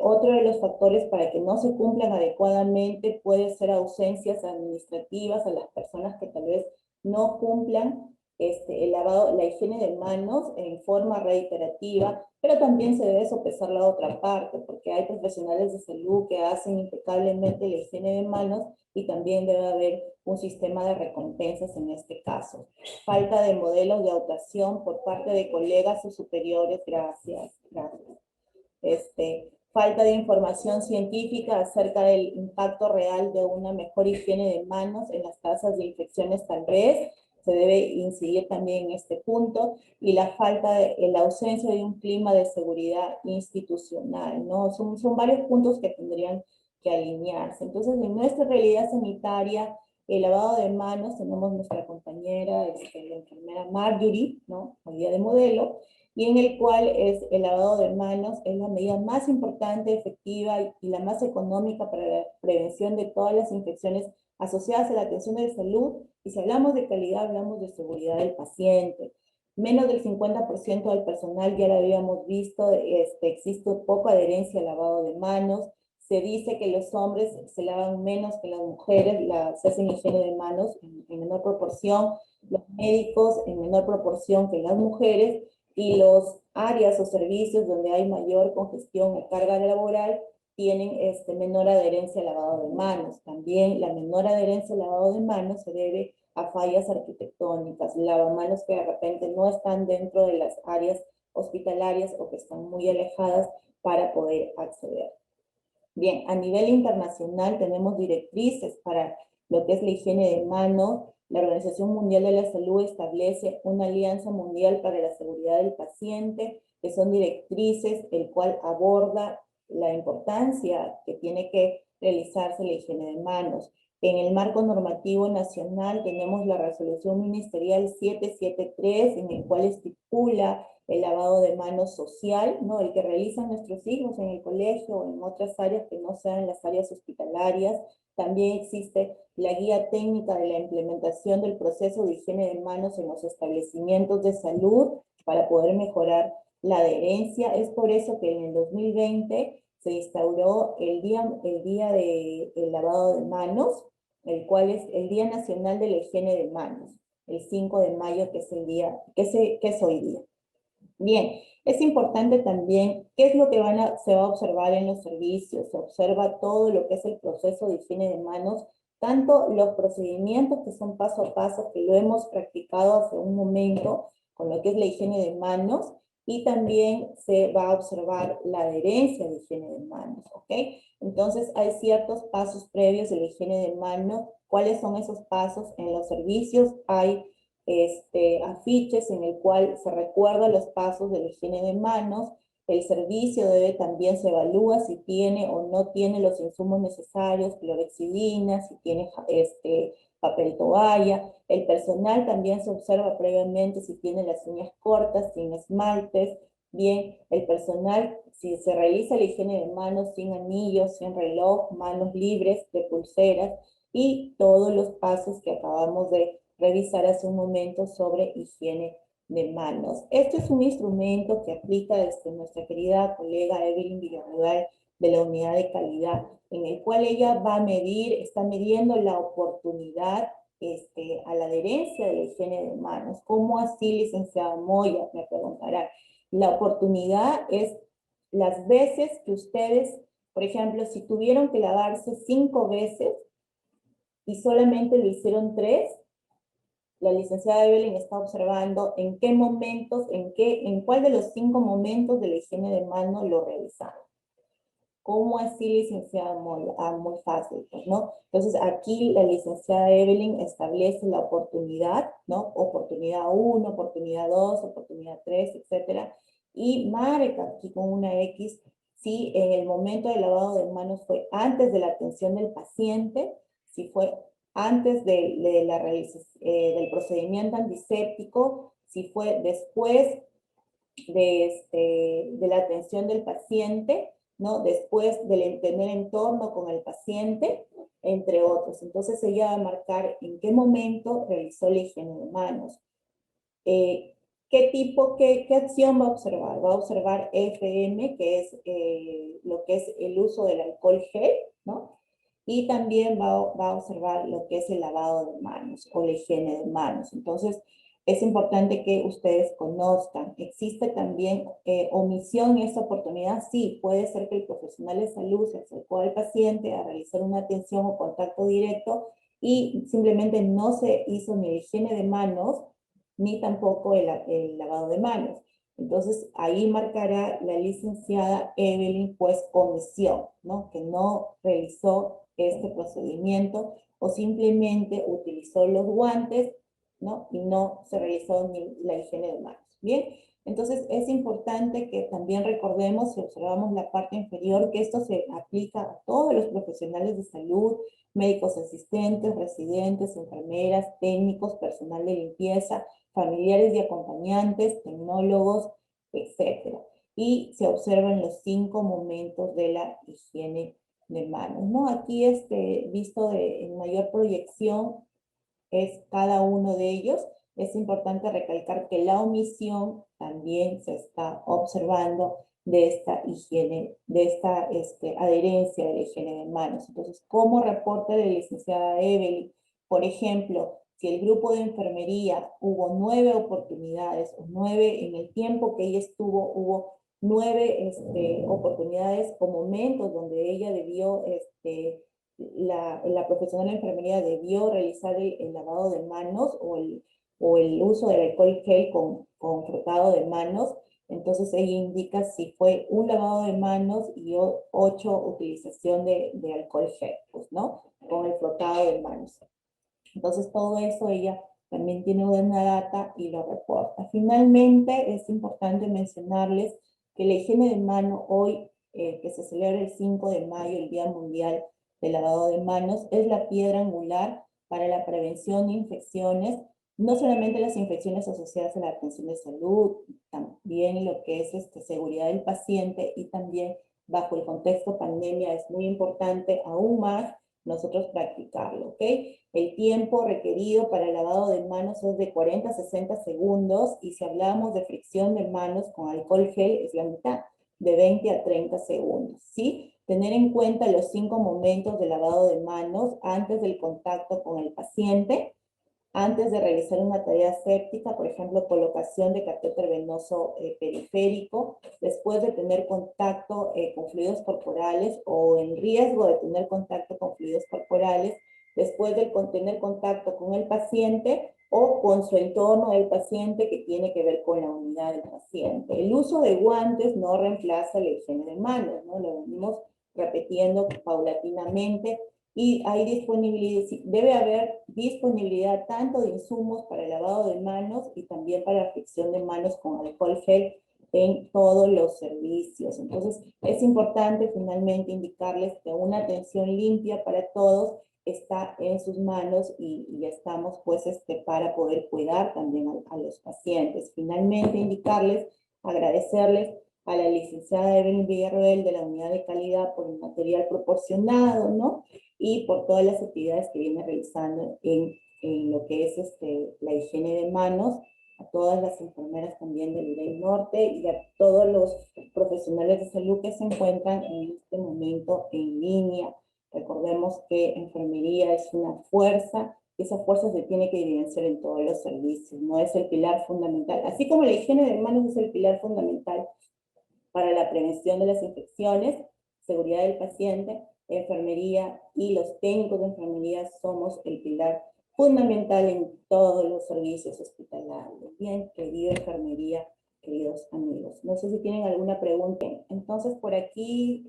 otro de los factores para que no se cumplan adecuadamente puede ser ausencias administrativas a las personas que tal vez no cumplan la higiene de manos en forma reiterativa, pero también se debe sopesar la otra parte, porque hay profesionales de salud que hacen impecablemente la higiene de manos y también debe haber un sistema de recompensas en este caso. Falta de modelos de actuación por parte de colegas o superiores, gracias. Falta de información científica acerca del impacto real de una mejor higiene de manos en las tasas de infecciones tal vez, se debe incidir también en este punto, y la ausencia de un clima de seguridad institucional, ¿no? Son varios puntos que tendrían que alinearse. Entonces, en nuestra realidad sanitaria, el lavado de manos, tenemos nuestra compañera, la enfermera Marjorie, ¿no? Hoy día de modelo, y en el cual el lavado de manos es la medida más importante, efectiva y la más económica para la prevención de todas las infecciones asociadas a la atención de salud, y si hablamos de calidad, hablamos de seguridad del paciente. Menos del 50% del personal, ya lo habíamos visto, existe poca adherencia al lavado de manos. Se dice que los hombres se lavan menos que las mujeres, se hacen higiene de manos en menor proporción, los médicos en menor proporción que las mujeres, y los áreas o servicios donde hay mayor congestión o carga laboral tienen menor adherencia al lavado de manos. También la menor adherencia al lavado de manos se debe a fallas arquitectónicas, lavamanos que de repente no están dentro de las áreas hospitalarias o que están muy alejadas para poder acceder. Bien, a nivel internacional tenemos directrices para lo que es la higiene de manos. La Organización Mundial de la Salud establece una alianza mundial para la seguridad del paciente. que son directrices, el cual aborda la importancia que tiene que realizarse la higiene de manos. En el marco normativo nacional tenemos la resolución ministerial 773, en el cual estipula el lavado de manos social, ¿no? El que realizan nuestros hijos en el colegio o en otras áreas que no sean las áreas hospitalarias. También existe la guía técnica de la implementación del proceso de higiene de manos en los establecimientos de salud para poder mejorar la adherencia. Es por eso que en el 2020 se instauró el día del lavado de manos, el cual es el Día Nacional de la Higiene de Manos, el 5 de mayo, que es el día, que es hoy día. Bien, es importante también qué es lo que se va a observar en los servicios. Se observa todo lo que es el proceso de higiene de manos, tanto los procedimientos que son paso a paso, que lo hemos practicado hace un momento, con lo que es la higiene de manos, y también se va a observar la adherencia de higiene de manos, ¿ok? Entonces hay ciertos pasos previos de la higiene de manos. ¿Cuáles son esos pasos? En los servicios hay afiches en el cual se recuerda los pasos de la higiene de manos. El servicio también se evalúa si tiene o no tiene los insumos necesarios, clorexidina, si tiene papel toalla. El personal también se observa previamente si tiene las uñas cortas, sin esmaltes. Bien, el personal, si se realiza la higiene de manos sin anillos, sin reloj, manos libres de pulseras, y todos los pasos que acabamos de revisar hace un momento sobre higiene de manos. Este es un instrumento que aplica nuestra querida colega Evelyn Villarreal de la Unidad de Calidad, en el cual ella va a medir, está midiendo la oportunidad a la adherencia de la higiene de manos. ¿Cómo así, licenciada Moya? Me preguntarán. La oportunidad es las veces que ustedes, por ejemplo, si tuvieron que lavarse 5 veces y solamente lo hicieron 3, la licenciada Evelyn está observando en qué momentos, en cuál de los 5 momentos de la higiene de manos lo realizaron. ¿Cómo así, licenciada Moya? Muy fácil, pues, ¿no? Entonces, aquí la licenciada Evelyn establece la oportunidad, ¿no? Oportunidad 1, oportunidad 2, oportunidad 3, etcétera, y marca aquí con una X si en el momento del lavado de manos fue antes de la atención del paciente, si fue antes del procedimiento antiséptico, si fue después de la atención del paciente, ¿no? Después del tener entorno con el paciente, entre otros. Entonces ella va a marcar en qué momento realizó la higiene de manos. ¿Qué acción va a observar? Va a observar FM, que es lo que es el uso del alcohol gel, ¿no? Y también va a observar lo que es el lavado de manos o la higiene de manos. Entonces, es importante que ustedes conozcan. ¿Existe también omisión en esta oportunidad? Sí, puede ser que el profesional de salud se acercó al paciente a realizar una atención o contacto directo y simplemente no se hizo ni la higiene de manos, ni tampoco el lavado de manos. Entonces, ahí marcará la licenciada Evelyn, pues, omisión, ¿no? Que no realizó este procedimiento o simplemente utilizó los guantes, ¿no? Y no se realizó ni la higiene de manos. Bien, entonces es importante que también recordemos, si observamos la parte inferior, que esto se aplica a todos los profesionales de salud, médicos asistentes, residentes, enfermeras, técnicos, personal de limpieza, familiares y acompañantes, tecnólogos, etc. Y se observan los 5 momentos de la higiene de manos, ¿no? Aquí visto en mayor proyección es cada uno de ellos. Es importante recalcar que la omisión también se está observando de esta higiene, de esta adherencia de la higiene de manos. Entonces, como reporta la licenciada Evelyn, por ejemplo, si el grupo de enfermería hubo 9 oportunidades, o 9 en el tiempo que ella estuvo, hubo 9 oportunidades o momentos donde ella debió, la profesional de enfermería debió realizar el lavado de manos o el uso del alcohol gel con frotado de manos. Entonces ella indica si fue un lavado de manos y 8 utilización de alcohol gel, pues, ¿no? Con el frotado de manos. Entonces todo eso ella también tiene una data y lo reporta. Finalmente, es importante mencionarles que la higiene de mano hoy, que se celebra el 5 de mayo, el Día Mundial del Lavado de Manos, es la piedra angular para la prevención de infecciones, no solamente las infecciones asociadas a la atención de salud, también lo que es seguridad del paciente, y también bajo el contexto pandemia es muy importante aún más nosotros practicarlo, ¿ok? El tiempo requerido para el lavado de manos es de 40 a 60 segundos, y si hablamos de fricción de manos con alcohol gel es la mitad, de 20 a 30 segundos, ¿sí? Tener en cuenta los 5 momentos de lavado de manos: antes del contacto con el paciente, antes de realizar una tarea séptica, por ejemplo, colocación de catéter venoso periférico, después de tener contacto con fluidos corporales o en riesgo de tener contacto con fluidos corporales, después de tener contacto con el paciente o con su entorno del paciente que tiene que ver con la unidad del paciente. El uso de guantes no reemplaza la higiene de manos, ¿no? Lo venimos repitiendo paulatinamente, y hay disponibilidad, debe haber disponibilidad tanto de insumos para el lavado de manos y también para la fricción de manos con alcohol gel en todos los servicios. Entonces, es importante finalmente indicarles que una atención limpia para todos está en sus manos, y estamos pues para poder cuidar también a los pacientes. Finalmente, indicarles, agradecerles a la licenciada Evelyn Villarroel de la Unidad de Calidad por el material proporcionado, ¿no? Y por todas las actividades que viene realizando en lo que es la higiene de manos, a todas las enfermeras también del IREI Norte y a todos los profesionales de salud que se encuentran en este momento en línea. Recordemos que enfermería es una fuerza, y esa fuerza se tiene que evidenciar en todos los servicios, no es el pilar fundamental. Así como la higiene de manos es el pilar fundamental para la prevención de las infecciones, seguridad del paciente, enfermería y los técnicos de enfermería somos el pilar fundamental en todos los servicios hospitalarios. Bien, querida enfermería, queridos amigos. No sé si tienen alguna pregunta. Entonces, por aquí,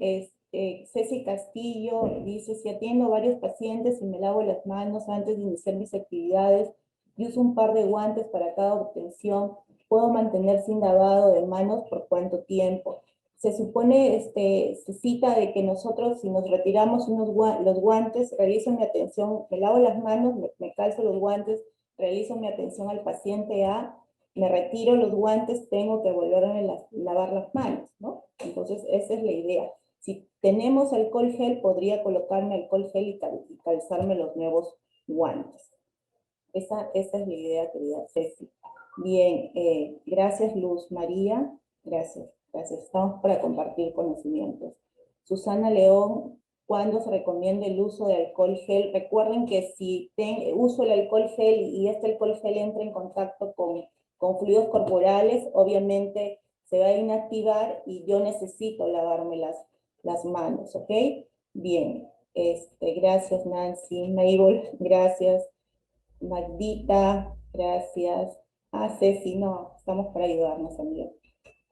Ceci Castillo dice: si atiendo a varios pacientes y me lavo las manos antes de iniciar mis actividades y uso un par de guantes para cada obtención, ¿puedo mantener sin lavado de manos por cuánto tiempo? Se supone, se cita de que nosotros, si nos retiramos los guantes, realizo mi atención, me lavo las manos, me calzo los guantes, realizo mi atención al paciente A, me retiro los guantes, tengo que volver a lavar las manos, ¿no? Entonces, esa es la idea. Si tenemos alcohol gel, podría colocarme alcohol gel y calzarme los nuevos guantes. Esa es la idea, querida Ceci. Bien, gracias Luz María, gracias. Estamos para compartir conocimientos. Susana León: ¿cuándo se recomienda el uso de alcohol gel? Recuerden que si uso el alcohol gel y este alcohol gel entra en contacto con fluidos corporales, obviamente se va a inactivar y yo necesito lavarme las manos, ¿ok? Bien, gracias Nancy. Mabel, gracias. Magdita, gracias. Ceci, no, estamos para ayudarnos, amiga.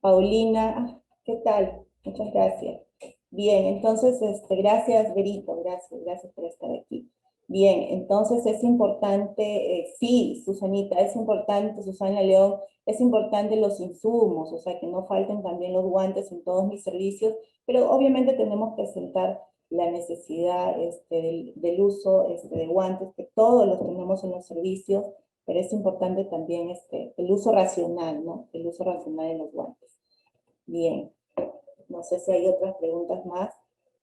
Paulina, ¿qué tal? Muchas gracias. Bien, entonces, gracias, Berito, gracias por estar aquí. Bien, entonces es importante, sí, Susanita, es importante, Susana León, es importante los insumos, o sea, que no falten también los guantes en todos mis servicios, pero obviamente tenemos que sentar la necesidad del uso de guantes, que todos los tenemos en los servicios, pero es importante también el uso racional, ¿no? El uso racional de los guantes. Bien, no sé si hay otras preguntas más.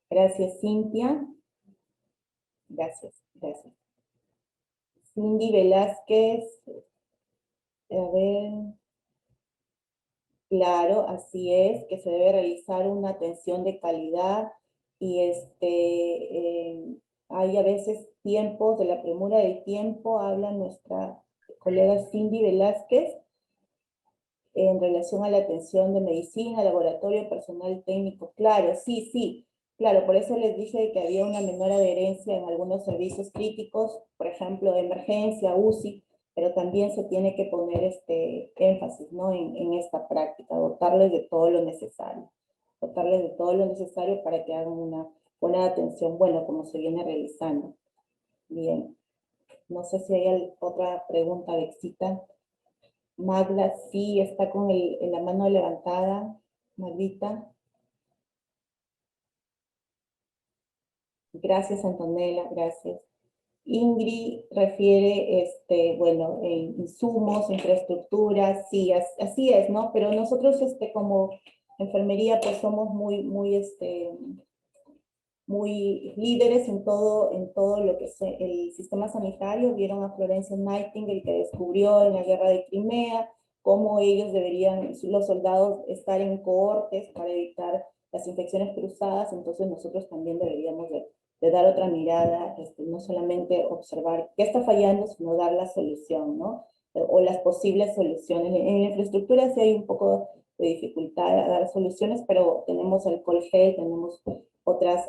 Gracias, Cintia. Gracias. Cindy Velázquez. A ver. Claro, así es, que se debe realizar una atención de calidad, y hay a veces tiempos, de la premura del tiempo, habla nuestra colega Cindy Velázquez, en relación a la atención de medicina, laboratorio, personal técnico. Claro, sí, claro, por eso les dije que había una menor adherencia en algunos servicios críticos, por ejemplo, de emergencia, UCI, pero también se tiene que poner énfasis, ¿no? en esta práctica, dotarles de todo lo necesario. Dotarles de todo lo necesario para que hagan una buena atención, bueno, como se viene realizando. Bien. No sé si hay otra pregunta, Alexita. Magda, sí, está con la mano levantada. Magdita. Gracias, Antonella, gracias. Ingrid refiere, bueno, insumos, infraestructuras, sí, así es, ¿no? Pero nosotros, como enfermería, pues somos muy líderes en todo lo que es el sistema sanitario. Vieron a Florencia Nightingale, que descubrió en la guerra de Crimea cómo ellos deberían, los soldados, estar en cohortes para evitar las infecciones cruzadas. Entonces nosotros también deberíamos de dar otra mirada, no solamente observar qué está fallando, sino dar la solución, ¿no? O las posibles soluciones. En la infraestructura sí hay un poco de dificultad a dar soluciones, pero tenemos alcohol gel, tenemos otras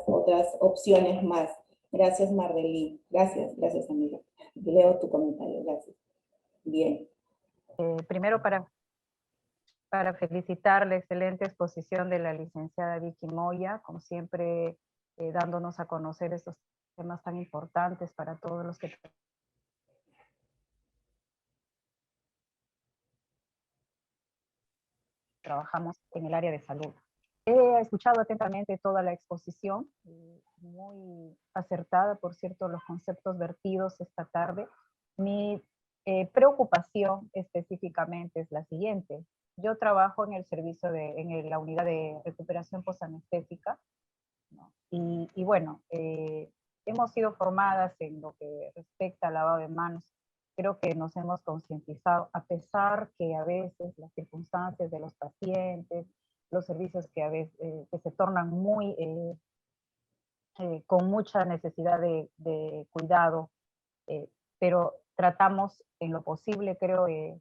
opciones más. Gracias, Mardelí. Gracias, amiga. Leo tu comentario, gracias. Bien. Primero para felicitar la excelente exposición de la licenciada Vicky Moya, como siempre dándonos a conocer estos temas tan importantes para todos los que trabajamos en el área de salud. He escuchado atentamente toda la exposición, muy acertada, por cierto, los conceptos vertidos esta tarde. Mi preocupación específicamente es la siguiente. Yo trabajo en el servicio en la unidad de recuperación posanestésica, ¿no? Y bueno, hemos sido formadas en lo que respecta al lavado de manos. Creo que nos hemos concientizado, a pesar que a veces las circunstancias de los pacientes, los servicios que a veces que se tornan muy con mucha necesidad de cuidado, pero tratamos en lo posible, creo, de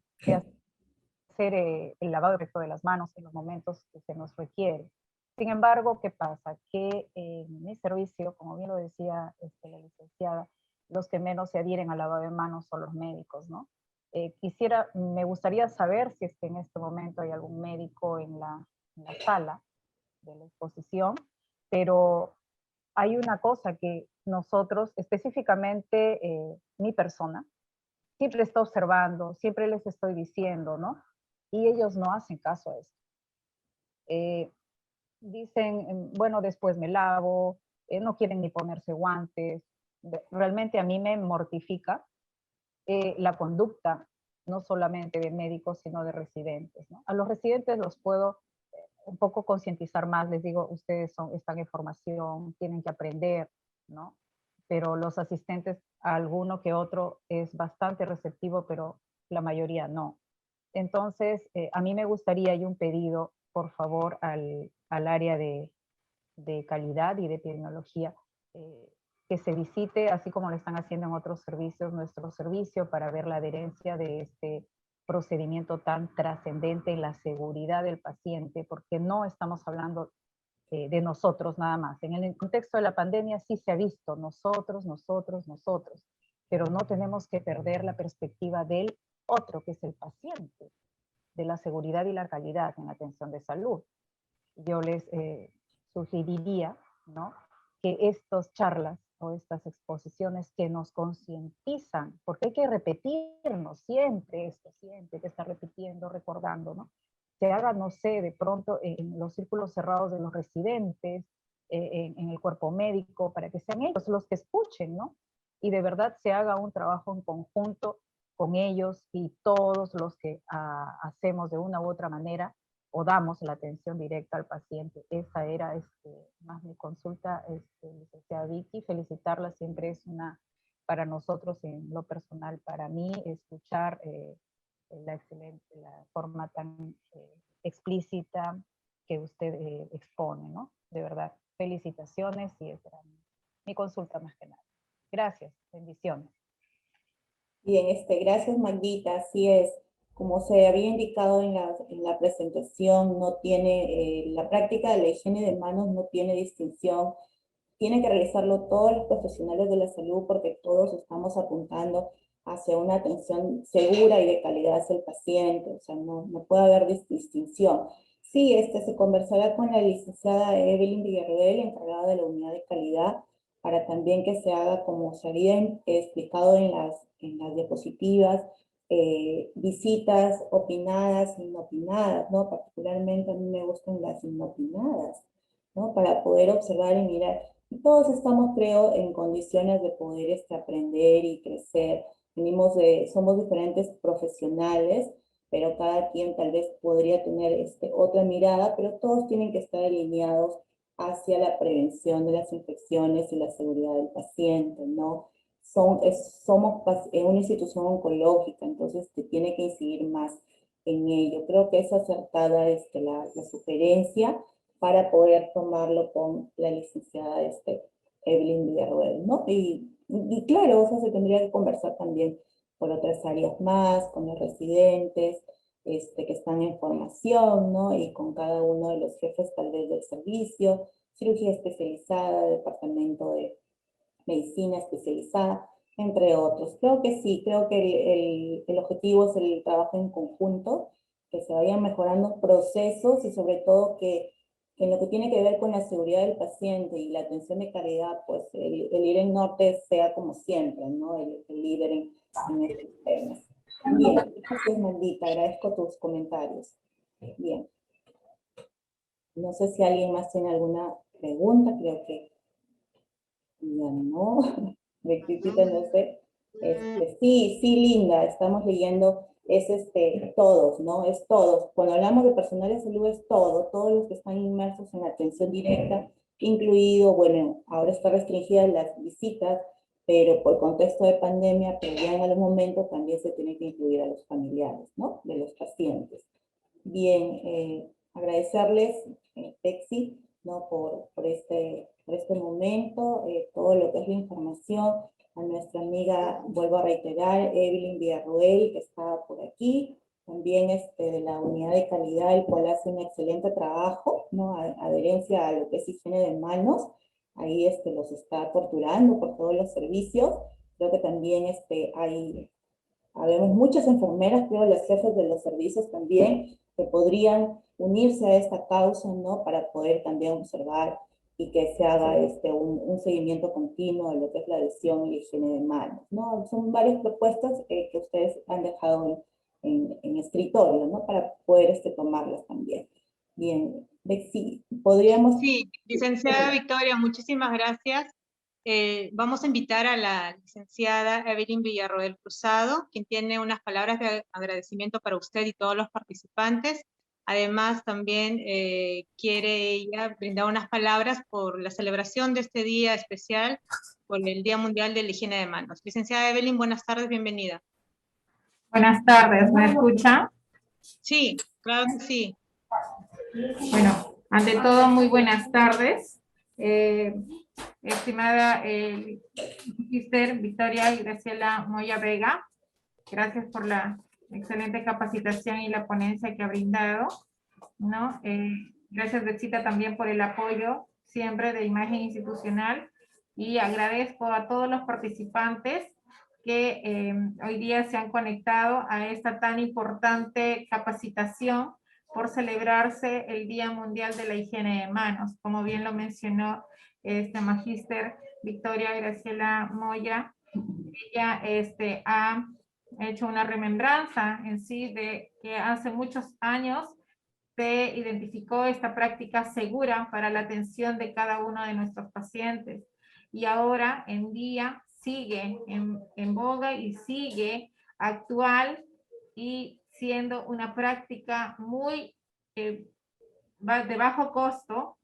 hacer el lavado directo de las manos en los momentos que se nos requiere. Sin embargo, ¿qué pasa? Que en mi servicio, como bien lo decía la licenciada, los que menos se adhieren al lavado de manos son los médicos, ¿no? Me gustaría saber si es que en este momento hay algún médico en la sala de la exposición, pero hay una cosa que nosotros, específicamente mi persona, siempre está observando, siempre les estoy diciendo, ¿no? Y ellos no hacen caso a eso. Dicen, bueno, después me lavo, no quieren ni ponerse guantes. Realmente a mí me mortifica la conducta, no solamente de médicos, sino de residentes, ¿no? A los residentes los puedo un poco concientizar más, les digo, ustedes están en formación, tienen que aprender, ¿no? Pero los asistentes, alguno que otro es bastante receptivo, pero la mayoría no. Entonces, a mí me gustaría, y un pedido, por favor, al área de calidad y de epidemiología, que se visite, así como lo están haciendo en otros servicios, nuestro servicio, para ver la adherencia de este procedimiento tan trascendente en la seguridad del paciente, porque no estamos hablando de nosotros nada más. En el contexto de la pandemia sí se ha visto nosotros, pero no tenemos que perder la perspectiva del otro, que es el paciente, de la seguridad y la calidad en la atención de salud. Yo les sugeriría, ¿no?, que estas charlas o estas exposiciones que nos concientizan, porque hay que repetirnos siempre esto, siempre que estar repitiendo, recordando, ¿no? Se haga, no sé, de pronto en los círculos cerrados de los residentes, en el cuerpo médico, para que sean ellos los que escuchen, ¿no? Y de verdad se haga un trabajo en conjunto con ellos y todos los que hacemos de una u otra manera o damos la atención directa al paciente. Esa era más mi consulta, licenciada Vicky. Felicitarla, siempre es para nosotros en lo personal, para mí, escuchar la forma tan explícita que usted expone, ¿no? De verdad, felicitaciones, y esa era mi consulta más que nada. Gracias, bendiciones. Bien, gracias, Magdita. Así es. Como se había indicado en la presentación, no tiene, la práctica de la higiene de manos no tiene distinción. Tiene que realizarlo todos los profesionales de la salud, porque todos estamos apuntando hacia una atención segura y de calidad hacia el paciente. O sea, no puede haber distinción. Sí, se conversará con la licenciada Evelyn Villarreal, encargada de la unidad de calidad, para también que se haga como se había explicado en en las diapositivas, visitas opinadas, inopinadas, ¿no? Particularmente a mí me gustan las inopinadas, ¿no? Para poder observar y mirar. Y todos estamos, creo, en condiciones de poder aprender y crecer. Somos diferentes profesionales, pero cada quien tal vez podría tener otra mirada, pero todos tienen que estar alineados hacia la prevención de las infecciones y la seguridad del paciente, ¿no? Somos una institución oncológica, entonces se tiene que incidir más en ello. Creo que es acertada la sugerencia para poder tomarlo con la licenciada Evelyn Villarroel, ¿no? Y claro, o sea, se tendría que conversar también por otras áreas más, con los residentes, que están en formación, ¿no? Y con cada uno de los jefes tal vez del servicio, cirugía especializada, departamento de medicina especializada, entre otros. Creo que sí, creo que el objetivo es el trabajo en conjunto, que se vayan mejorando procesos y sobre todo que en lo que tiene que ver con la seguridad del paciente y la atención de calidad, pues el IREN Norte sea como siempre, ¿no? El líder en estos temas. Bien, gracias Maldita, agradezco tus comentarios. Bien. No sé si alguien más tiene alguna pregunta, creo que ya no. Me critican, no sé. Sí, sí, Linda, estamos leyendo, es todos, ¿no? Es todos. Cuando hablamos de personal de salud es todos los que están inmersos en atención directa, incluido, bueno, ahora está restringida las visitas, pero por contexto de pandemia, pero ya en algún momento también se tiene que incluir a los familiares, ¿no? De los pacientes. Bien, agradecerles, Pexi, ¿no? por este momento, todo lo que es la información, a nuestra amiga, vuelvo a reiterar, Evelyn Villarroel, que está por aquí, también de la unidad de calidad, el cual hace un excelente trabajo, ¿no? Adherencia a lo que es higiene de manos, ahí los está torturando por todos los servicios, creo que también habemos muchas enfermeras, creo, los jefes de los servicios también, que podrían unirse a esta causa, ¿no? Para poder también observar y que se haga un seguimiento continuo de lo que es la adhesión y la higiene de manos, ¿no? Son varias propuestas que ustedes han dejado en escritorio, ¿no? Para poder tomarlas también. Bien, Bexi, podríamos... Sí, licenciada Victoria, muchísimas gracias. Vamos a invitar a la licenciada Evelyn Villarroel Cruzado, quien tiene unas palabras de agradecimiento para usted y todos los participantes. Además, también quiere ella brindar unas palabras por la celebración de este día especial, por el Día Mundial de la Higiene de Manos. Licenciada Evelyn, buenas tardes, bienvenida. Buenas tardes, ¿me escucha? Sí, claro que sí. Bueno, ante todo, muy buenas tardes. Estimada Magister Victoria y Graciela Moya Vega, gracias por la excelente capacitación y la ponencia que ha brindado, ¿no? Gracias, Bexita, también por el apoyo siempre de imagen institucional, y agradezco a todos los participantes que hoy día se han conectado a esta tan importante capacitación por celebrarse el Día Mundial de la Higiene de Manos. Como bien lo mencionó Magíster Victoria Graciela Moya, ella ha hecho una remembranza en sí de que hace muchos años se identificó esta práctica segura para la atención de cada uno de nuestros pacientes, y ahora en día sigue en boga y sigue actual y siendo una práctica muy de bajo costo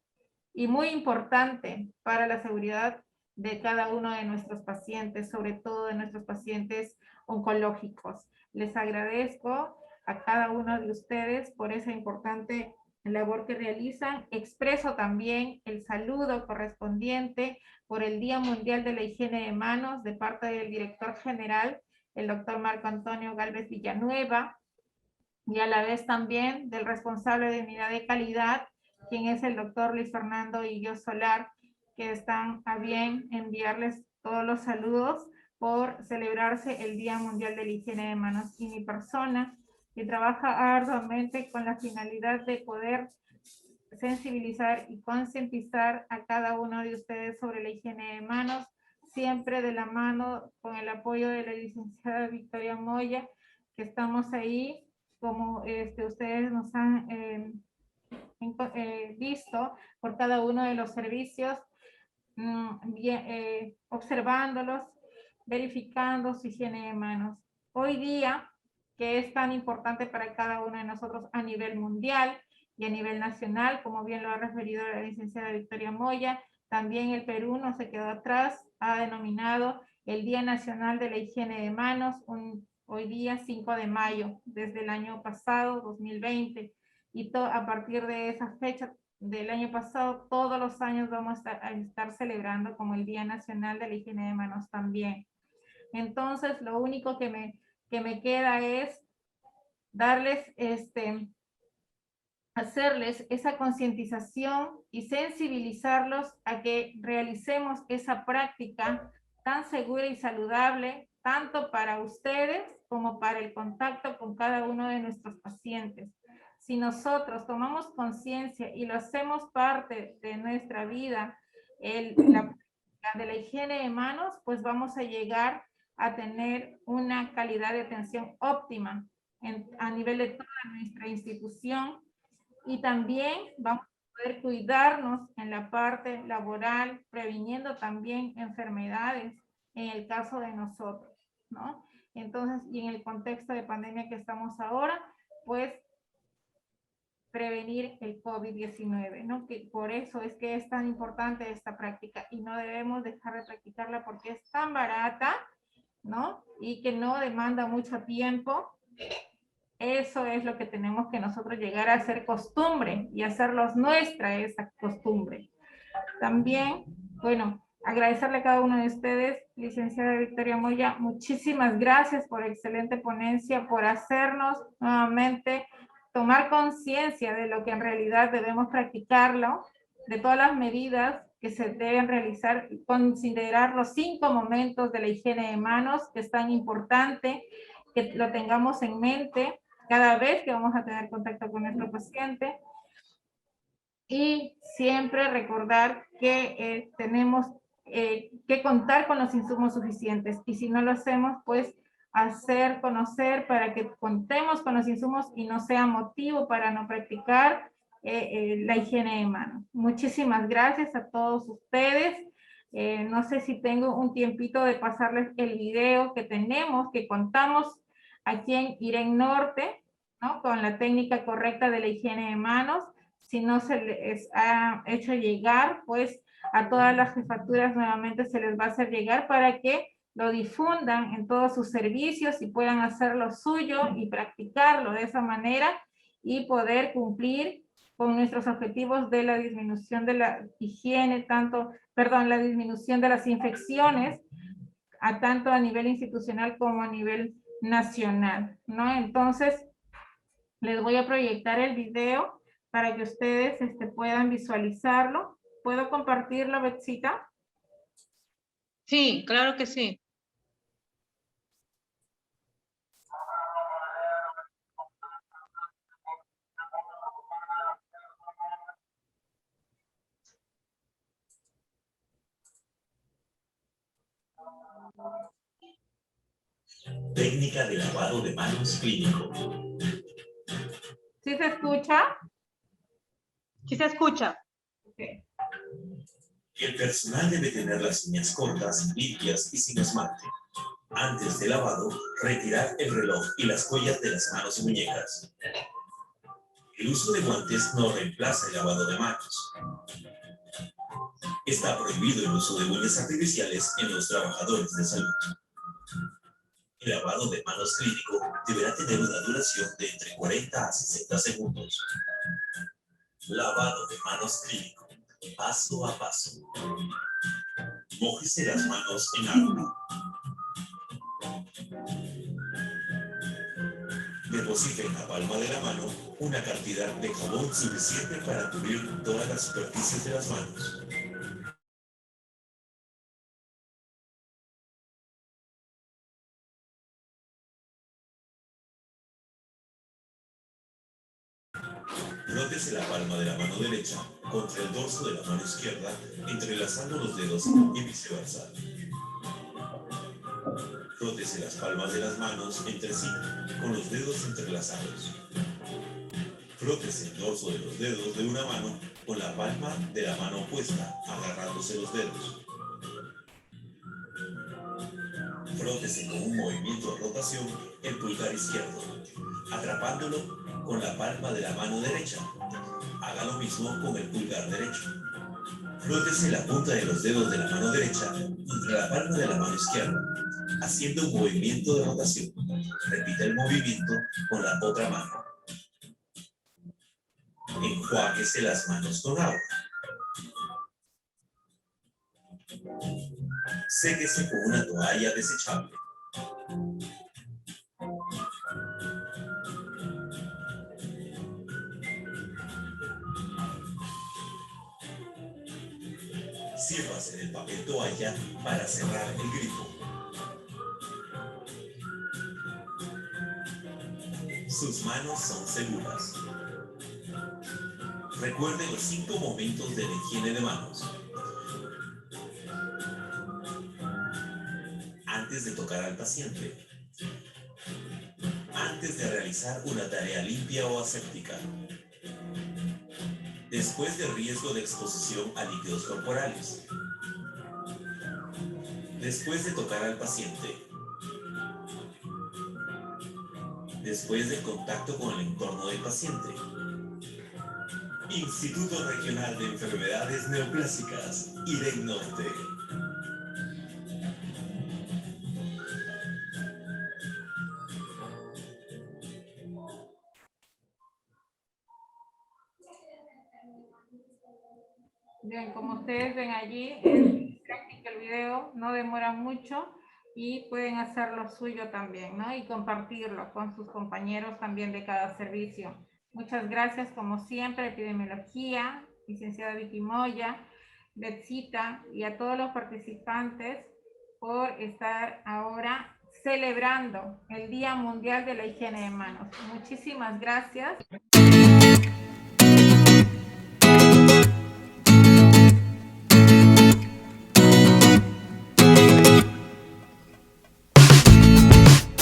y muy importante para la seguridad de cada uno de nuestros pacientes, sobre todo de nuestros pacientes oncológicos. Les agradezco a cada uno de ustedes por esa importante labor que realizan. Expreso también el saludo correspondiente por el Día Mundial de la Higiene de Manos de parte del director general, el doctor Marco Antonio Gálvez Villanueva, y a la vez también del responsable de unidad de calidad, quien es el doctor Luis Fernando Illo Solar, que están a bien enviarles todos los saludos por celebrarse el Día Mundial de la Higiene de Manos, y mi persona, que trabaja arduamente con la finalidad de poder sensibilizar y concientizar a cada uno de ustedes sobre la higiene de manos, siempre de la mano con el apoyo de la licenciada Victoria Moya, que estamos ahí, como ustedes nos han visto por cada uno de los servicios, observándolos, verificando su higiene de manos. Hoy día, que es tan importante para cada uno de nosotros a nivel mundial y a nivel nacional, como bien lo ha referido la licenciada Victoria Moya, también el Perú no se quedó atrás, ha denominado el Día Nacional de la Higiene de Manos, hoy día 5 de mayo, desde el año pasado, 2020, y a partir de esa fecha del año pasado, todos los años vamos a estar celebrando como el Día Nacional de la Higiene de Manos también. Entonces, lo único que me queda es darles, hacerles esa concientización y sensibilizarlos a que realicemos esa práctica tan segura y saludable, tanto para ustedes como para el contacto con cada uno de nuestros pacientes. Si nosotros tomamos conciencia y lo hacemos parte de nuestra vida, la práctica de la higiene de manos, pues vamos a llegar a tener una calidad de atención óptima a nivel de toda nuestra institución, y también vamos a poder cuidarnos en la parte laboral, previniendo también enfermedades en el caso de nosotros, ¿no? Entonces, y en el contexto de pandemia que estamos ahora, pues prevenir el COVID-19, ¿no? Que por eso es que es tan importante esta práctica y no debemos dejar de practicarla porque es tan barata, ¿no? Y que no demanda mucho tiempo. Eso es lo que tenemos que nosotros llegar a hacer costumbre y hacerlos nuestra esa costumbre. También, bueno, agradecerle a cada uno de ustedes, licenciada Victoria Moya, muchísimas gracias por excelente ponencia, por hacernos nuevamente tomar conciencia de lo que en realidad debemos practicarlo, de todas las medidas que se deben realizar, considerar los 5 momentos de la higiene de manos, que es tan importante que lo tengamos en mente cada vez que vamos a tener contacto con nuestro paciente. Y siempre recordar que tenemos que contar con los insumos suficientes. Y si no lo hacemos, pues hacer conocer para que contemos con los insumos y no sea motivo para no practicar la higiene de manos. Muchísimas gracias a todos ustedes. No sé si tengo un tiempito de pasarles el video que tenemos, que contamos aquí en IREN Norte, ¿no? Con la técnica correcta de la higiene de manos. Si no se les ha hecho llegar, pues a todas las jefaturas nuevamente se les va a hacer llegar para que lo difundan en todos sus servicios y puedan hacer lo suyo y practicarlo de esa manera y poder cumplir con nuestros objetivos de la disminución de la higiene, la disminución de las infecciones, tanto a nivel institucional como a nivel nacional, ¿no? Entonces, les voy a proyectar el video para que ustedes puedan visualizarlo. ¿Puedo compartirlo, Betsita? Sí, claro que sí. Técnica de lavado de manos clínico. ¿Sí se escucha? Sí se escucha. Okay. El personal debe tener las uñas cortas, limpias y sin esmalte. Antes de lavado, retirar el reloj y las huellas de las manos y muñecas. El uso de guantes no reemplaza el lavado de manos. Está prohibido el uso de uñas artificiales en los trabajadores de salud. El lavado de manos clínico deberá tener una duración de entre 40 a 60 segundos. Lavado de manos clínico, paso a paso. Mójese las manos en agua. Deposite en la palma de la mano una cantidad de jabón suficiente para cubrir todas las superficies de las manos. No Frótese la palma de la mano derecha contra el dorso de la mano izquierda, entrelazando los dedos y viceversa. Frótese las palmas de las manos entre sí, con los dedos entrelazados. Frótese el dorso de los dedos de una mano con la palma de la mano opuesta, agarrándose los dedos. Frótese con un movimiento de rotación el pulgar izquierdo, atrapándolo con la palma de la mano derecha. Haga lo mismo con el pulgar derecho. Frótese la punta de los dedos de la mano derecha contra la palma de la mano izquierda, haciendo un movimiento de rotación. Repita el movimiento con la otra mano. Enjuáguese las manos con agua. Séquese con una toalla desechable. Sírvase del papel toalla para cerrar el grifo. Sus manos son seguras. Recuerde los 5 momentos de la higiene de manos. Antes de tocar al paciente. Antes de realizar una tarea limpia o aséptica. Después del riesgo de exposición a líquidos corporales. Después de tocar al paciente. Después del contacto con el entorno del paciente. Instituto Regional de Enfermedades Neoplásicas, IREN Norte. Bien, como ustedes ven allí, es práctica el video, no demora mucho y pueden hacer lo suyo también, ¿no? Y compartirlo con sus compañeros también de cada servicio. Muchas gracias, como siempre, epidemiología, licenciada Vicky Moya, Betsita y a todos los participantes por estar ahora celebrando el Día Mundial de la Higiene de Manos. Muchísimas gracias.